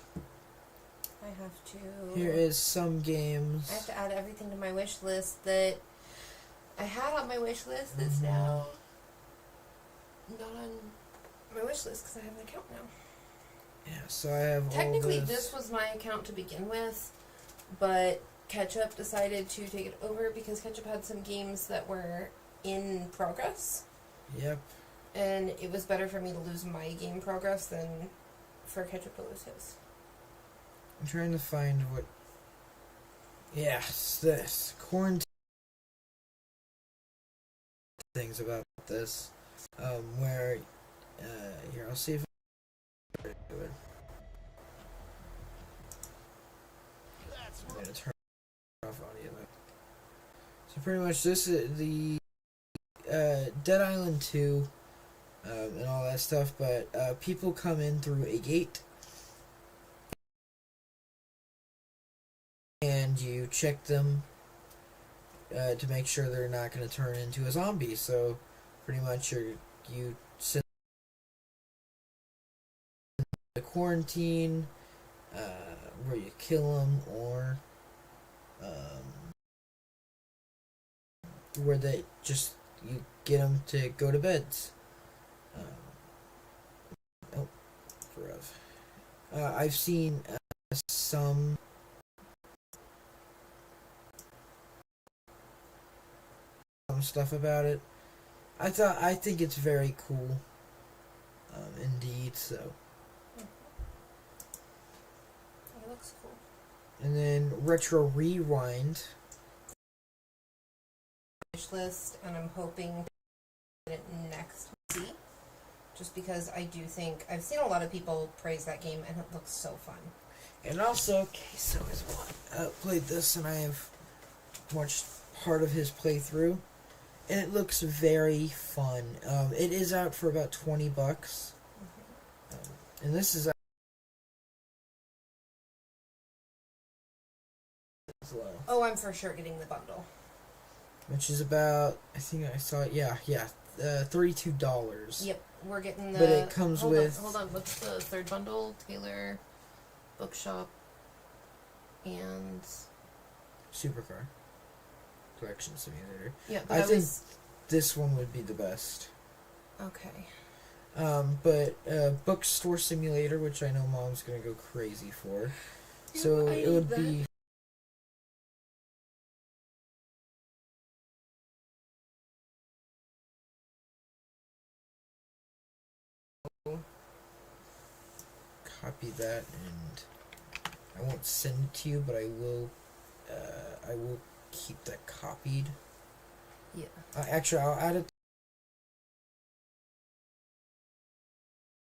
I have to.
Here is some games.
I have to add everything to my wish list that I had on my wish list that's now not on my wish list because I have an account now.
Yeah, so I have
Technically,
all
this was my account to begin with, but Ketchup decided to take it over because Ketchup had some games that were in progress.
Yep.
And it was better for me to lose my game progress than for Ketchup to lose his.
I'm trying to find what. Yes, this quarantine things about this, where here I'll see if. I'm gonna turn off audio. So pretty much this is the Dead Island 2 and all that stuff, but people come in through a gate and you check them to make sure they're not going to turn into a zombie. So pretty much you send the quarantine where you kill them, or where they just you get them to go to beds. developer of. I've seen some stuff about it. I think it's very cool. Indeed, so.
It looks cool.
And then Retro Rewind.
Wish list, and I'm hoping to get it next week. Just because I do think I've seen a lot of people praise that game, and it looks so fun.
And also, Queso is one. Played this, and I have watched part of his playthrough, and it looks very fun. It is out for about $20, and this is as well,
Oh, I'm for sure getting the bundle.
which is about, I think I saw it. Yeah, $32.
Yep, we're getting the.
But it comes
hold
with.
On, hold on, what's the third bundle? Taylor, Bookshop, and.
Supercar Collection Simulator.
Yeah,
I think this one would be the best.
Okay.
But Bookstore Simulator, which I know Mom's gonna go crazy for. So it would be. Copy that, and I won't send it to you, but I will. I will keep that copied.
Yeah.
Actually, I'll add it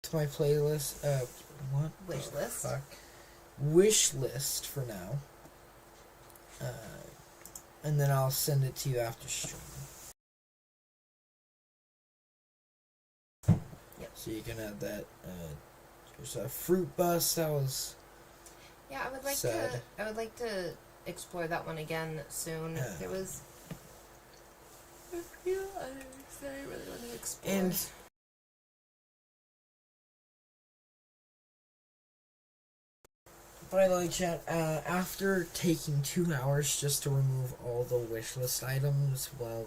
to my playlist. What?
Wish
the
list?
Fuck? Wish list for now. And then I'll send it to you after stream.
Yep.
So you can add that. There's a Fruit Bus. That was.
Yeah, I would like
sad.
to. I would like to explore that one again soon.
Yeah.
There was a few others that I really want to explore.
And by the way, chat, after taking 2 hours just to remove all the wish list items, well,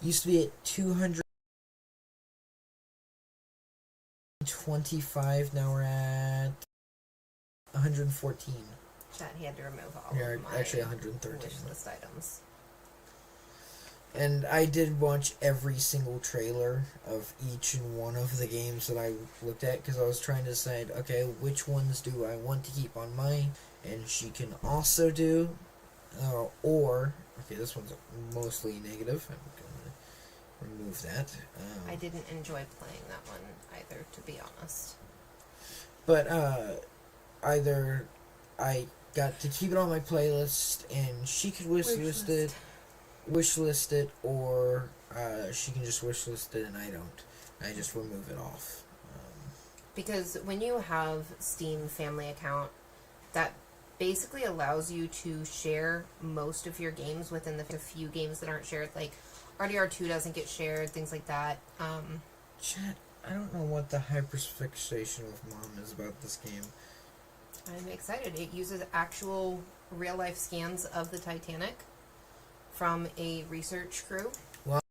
used to be at 225, now we're at 114.
Chat, he had to remove all
We're
of my
actually 113.
wish list items.
And I did watch every single trailer of each and one of the games that I looked at, because I was trying to decide, okay, which ones do I want to keep on mine, and she can also do, or, okay, this one's mostly negative, I'm going to remove that.
I didn't enjoy playing that one either, to be honest.
But, either I got to keep it on my playlist, and she could wish list it, or she can just wish list it and I don't. I just remove it off.
Because when you have Steam Family Account, that basically allows you to share most of your games within the few games that aren't shared. Like, RDR2 doesn't get shared, things like that.
Chat, I don't know what the hyperfixation with Mom is about this game.
I'm excited. It uses actual real-life scans of the Titanic from a research crew.
Wow.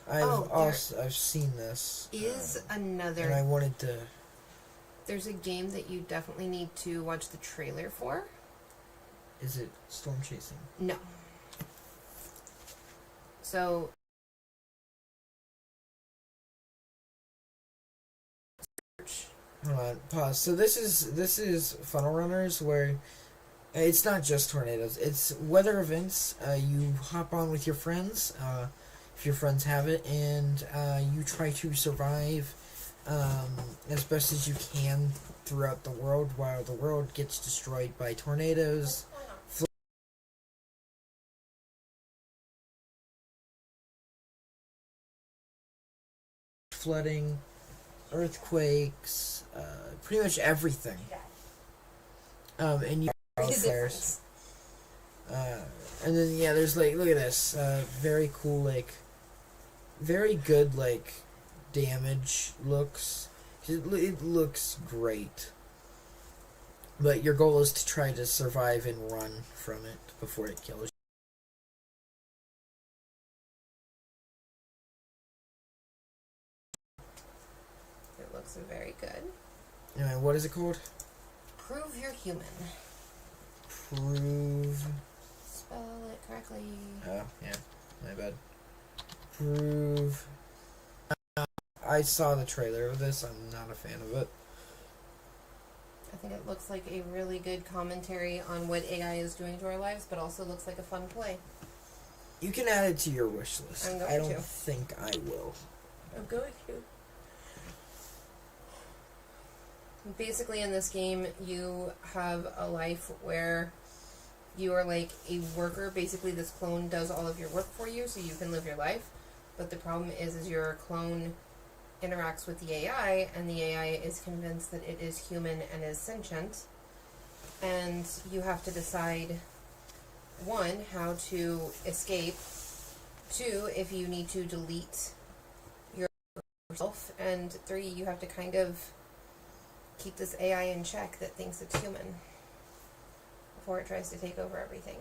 I've seen this.
Is
and I
another.
wanted to.
There's a game that you definitely need to watch the trailer for.
Is it Storm Chasing?
No. So.
Hold on, pause. So this is Funnel Runners, where it's not just tornadoes. It's weather events. You hop on with your friends, if your friends have it, and you try to survive as best as you can throughout the world while the world gets destroyed by tornadoes, flooding, earthquakes, pretty much everything. And you wildfires. And then yeah, there's like, look at this, very cool, like, very good, like, damage looks. It looks great. But your goal is to try to survive and run from it before it kills you.
It looks So very good.
Anyway, what is it called?
Prove you're human.
Prove.
Spell it correctly.
Oh, yeah. My bad. Prove. I saw the trailer of this. I'm not a fan of it.
I think it looks like a really good commentary on what AI is doing to our lives, but also looks like a fun play.
You can add it to your wish list.
I'm going
I don't
to.
think I will.
I'm going to. Basically, in this game, you have a life where you are like a worker. Basically, this clone does all of your work for you, so you can live your life. But the problem is your clone interacts with the AI, and the AI is convinced that it is human and is sentient. And you have to decide, one, how to escape. Two, if you need to delete yourself. And three, you have to kind of keep this AI in check that thinks it's human before it tries to take over everything.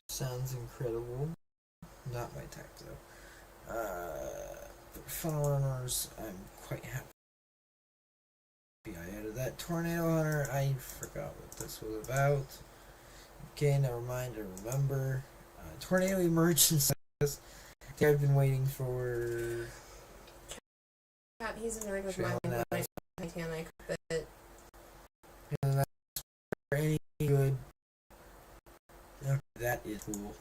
Sounds incredible. Not my type, though. Funnel runners, I'm quite happy I added that. Tornado Hunter, I forgot what this was about. Okay, never mind, I remember. Tornado Emergency. I've been waiting for.
He's annoyed with my Titanic, but
And that's for any good. Okay, that is cool.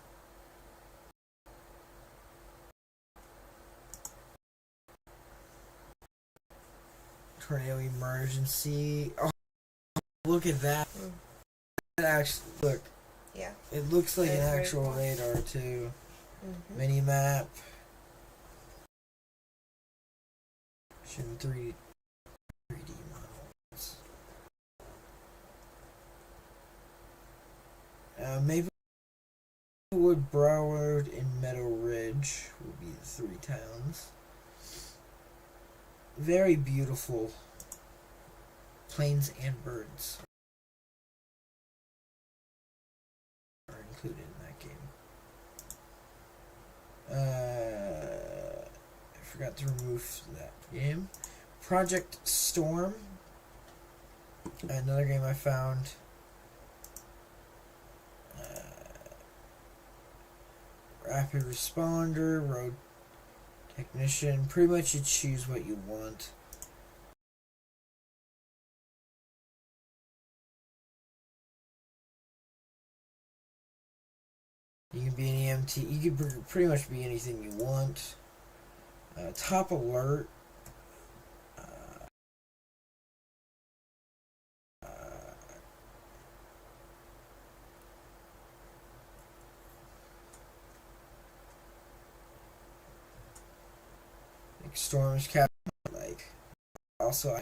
Tornado Emergency. Oh, look at that. That actually, look.
yeah.
It looks like an
That's very
actual
cool.
radar, too.
Mm-hmm.
Mini map. Shouldn't 3D models. Maplewood, Broward, and Meadow Ridge will be the three towns. Very beautiful. Planes and birds are included in that game. I forgot to remove that game. Project Storm. Another game I found. Rapid Responder, Road Technician. Pretty much you choose what you want. You can be an EMT. You can pretty much be anything you want. Top Alert. Like Storms Cap. Like also,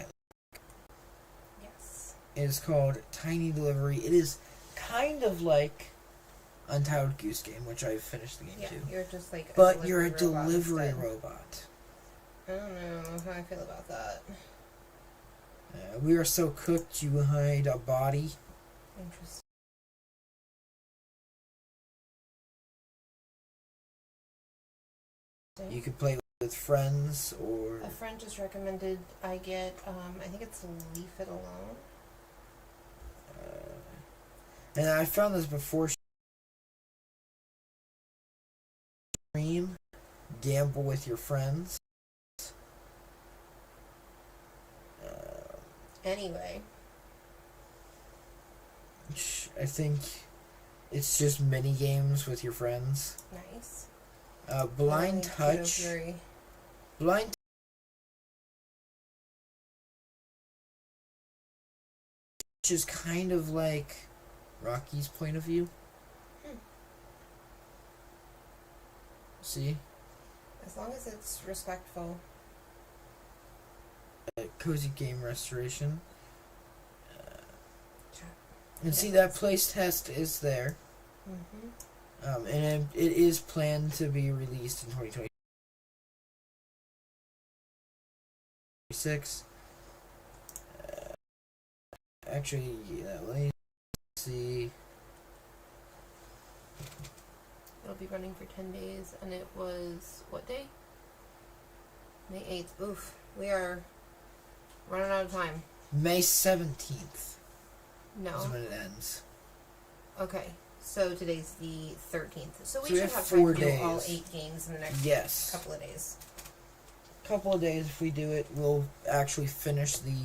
Yes.
it is called Tiny Delivery. It is kind of like Untitled Goose Game, which I finished the game
Yeah,
too.
you're just like
But you're a
robot
delivery
instead.
robot.
I don't know how I feel about that.
We are so cooked you hide a body.
Interesting.
You could play with friends or.
A friend just recommended I get, I think it's Leave It Alone.
And I found this before. Stream, gamble with your friends.
Anyway.
I think it's just mini games with your friends.
Nice.
Blind
Keto
Touch.
Fury.
Blind Touch is kind of like Rocky's point of view. See?
As long as it's respectful.
Cozy Game Restoration.
Sure.
And see, that place test is there.
Mm-hmm.
And it is planned to be released in 2026. Actually, yeah, let me see.
It'll be running for 10 days, and it was, what day? May 8th. Oof. We are running out of time.
May 17th
No.
is when it ends.
Okay. So today's the 13th. So we
So we
should
have
have
4
time to do all
days.
8 games in the next
Yes.
couple of days.
Couple of days if we do it, we'll actually finish the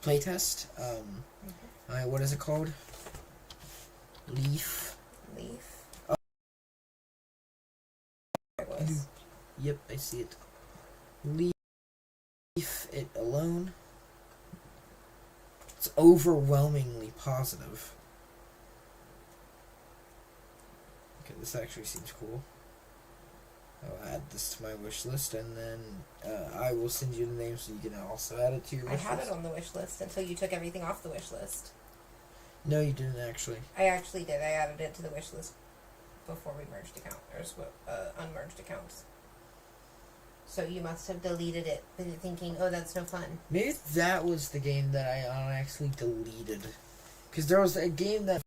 playtest. What is it called? Leaf.
Leaf.
Oh.
It was.
Yep, I see it. Leave it alone. It's overwhelmingly positive. Okay, this actually seems cool. I'll add this to my wish list, and then I will send you the name so you can also add it to your wish
I had
list.
it on the wish list until you took everything off the wish list.
No, you didn't actually.
I actually did. I added it to the wish list before we merged unmerged accounts. So you must have deleted it, thinking, "Oh, that's no fun."
Maybe that was the game that I actually deleted. Because there was a game that...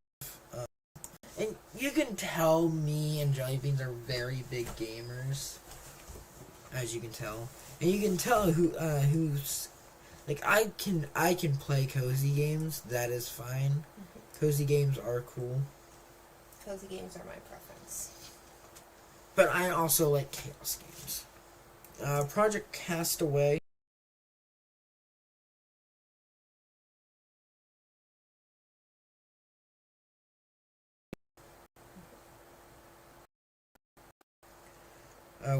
and you can tell me and Jellybeans are very big gamers. As you can tell. And you can tell who's... Like, I can play cozy games. That is fine. Cozy games are cool.
Cozy games are my preference.
But I also like chaos games. Project Castaway.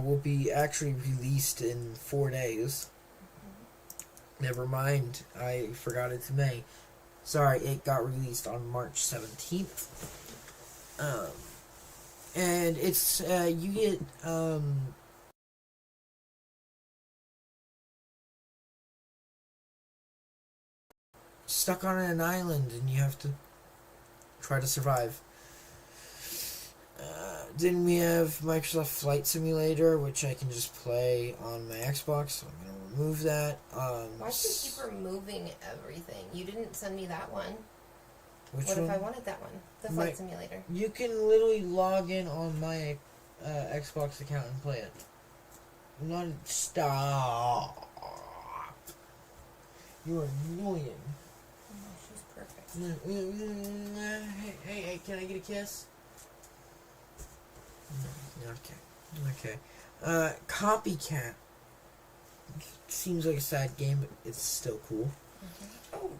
Will be actually released in 4 days. Never mind, I forgot it's May. Sorry, it got released on March 17th. And it's, you get, stuck on an island and you have to try to survive. Then we have Microsoft Flight Simulator, which I can just play on my Xbox, so I'm going to remove that.
Why do you keep removing everything? You didn't send me that one.
Which
What
one?
if I wanted that one? The Flight Simulator.
You can literally log in on my Xbox account and play it. Stop. You're annoying.
Oh, she's perfect.
Hey, can I get a kiss? Okay. Copycat. Seems like a sad game, but it's still cool.
Oh,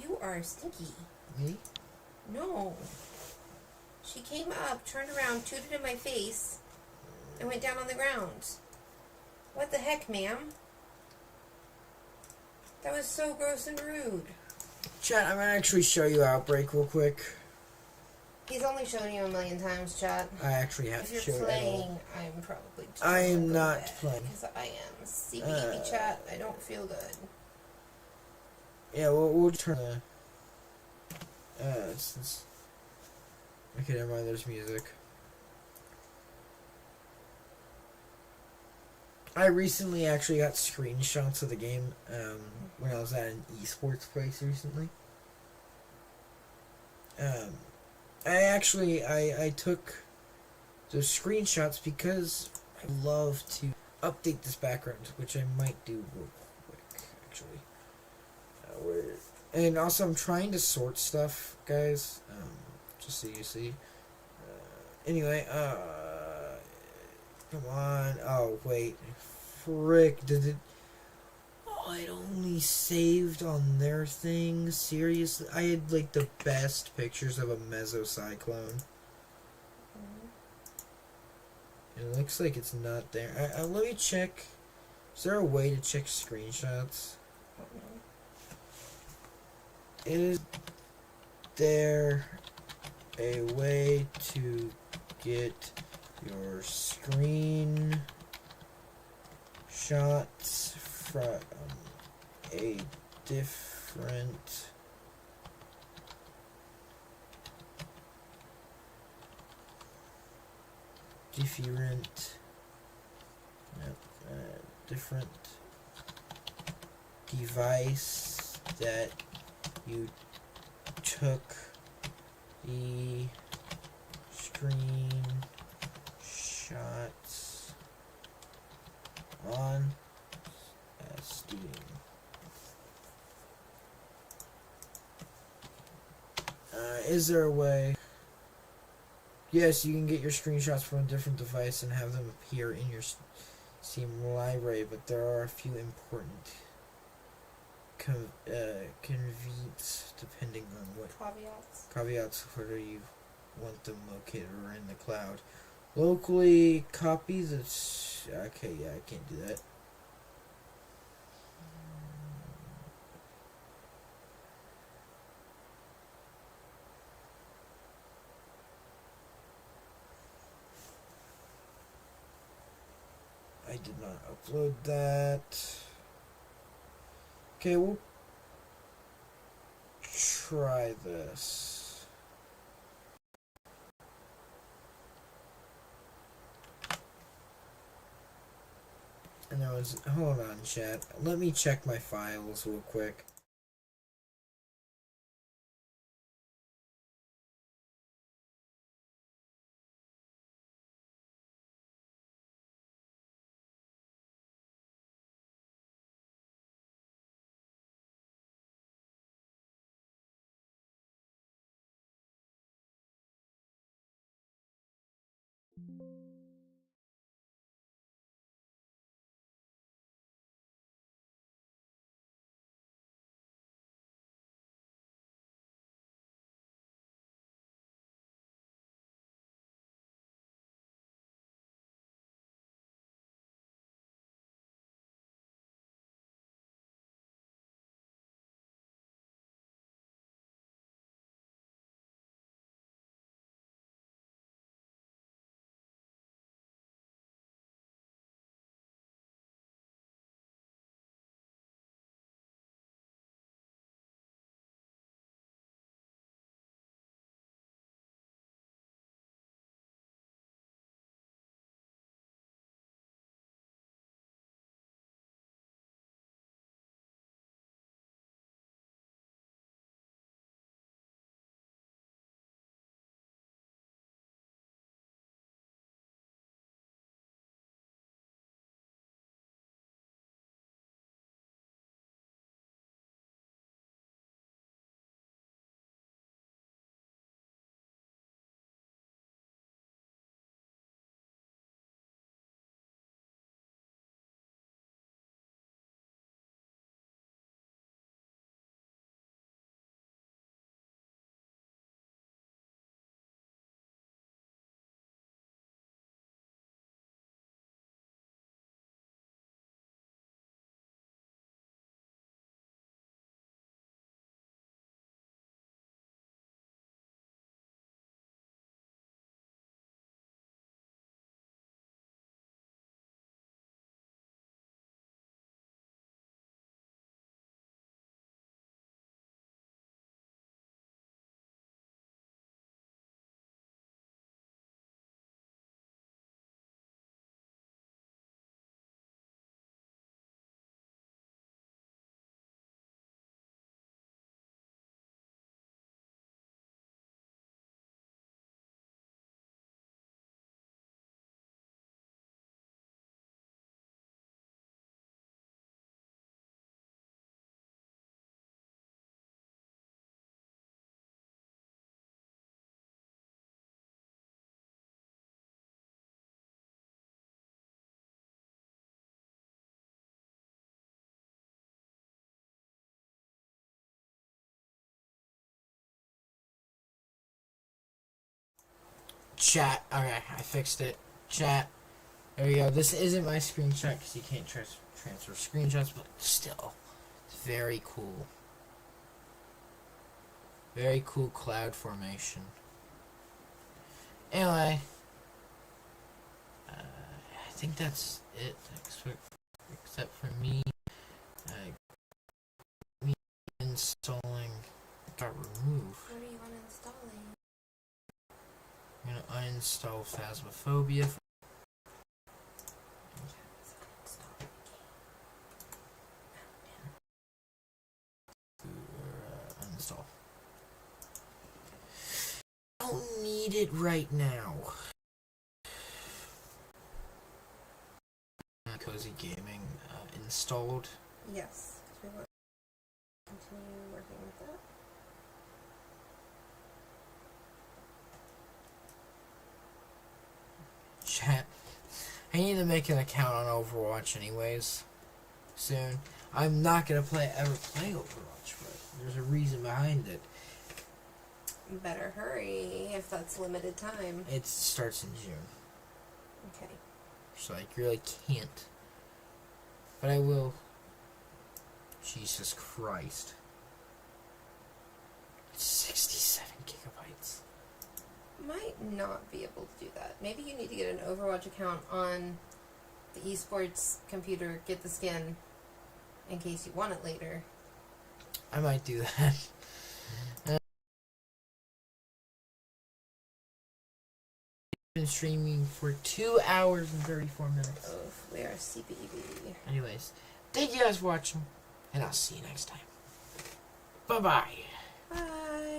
you are stinky.
Me?
No. She came up, turned around, tooted in my face, and went down on the ground. What the heck, ma'am? That was so gross and rude.
Chat, I'm gonna actually show you Outbreak real quick.
He's only shown you 1,000,000 times, chat.
I actually have
If
to
you're
show it
playing,
all.
I'm probably just
I am
gonna go
not
to bed,
playing.
because I am sleepy, chat. I don't feel good.
Yeah, we'll turn the... since... Okay, never mind, there's music. I recently actually got screenshots of the game when I was at an esports place recently. I took those screenshots because I love to update this background, which I might do real quick, actually. And also, I'm trying to sort stuff, guys, just so you see. Anyway, come on. Oh, wait. Frick, did it... Oh, it only saved on their thing? Seriously? I had, like, the best pictures of a mesocyclone. It looks like it's not there. Let me check. Is there a way to check screenshots? Is there a way to get your screen shots from a different different device that you took the screenshots on Steam. Is there a way? Yes, you can get your screenshots from a different device and have them appear in your Steam library, but there are a few important caveats depending on what caveats whether you want them located or in the cloud. Locally copy the okay, yeah, I can't do that. I did not upload that. Okay, we'll try this. And there was, hold on, chat. Let me check my files real quick. Chat. Okay, I fixed it. Chat. There we go. This isn't my screenshot because you can't transfer screenshots, but still, it's very cool. Very cool cloud formation. Anyway, I think that's it. Except for me installing got removed.
What are you uninstalling?
I'm gonna uninstall Phasmophobia. Uninstall. right now. Cozy Gaming installed.
Yes, because we want to continue working with that.
Chat. I need to make an account on Overwatch anyways. Soon. I'm not gonna ever play Overwatch, but there's a reason behind it.
Better hurry if that's limited time.
It starts in June.
Okay.
So I really can't. But I will. Jesus Christ. It's 67 gigabytes.
Might not be able to do that. Maybe you need to get an Overwatch account on the esports computer, get the skin in case you want it later.
I might do that. Been streaming for 2 hours and 34 minutes.
Oh, we are CPB.
Anyways, thank you guys for watching, and I'll see you next time. Bye-bye.
Bye.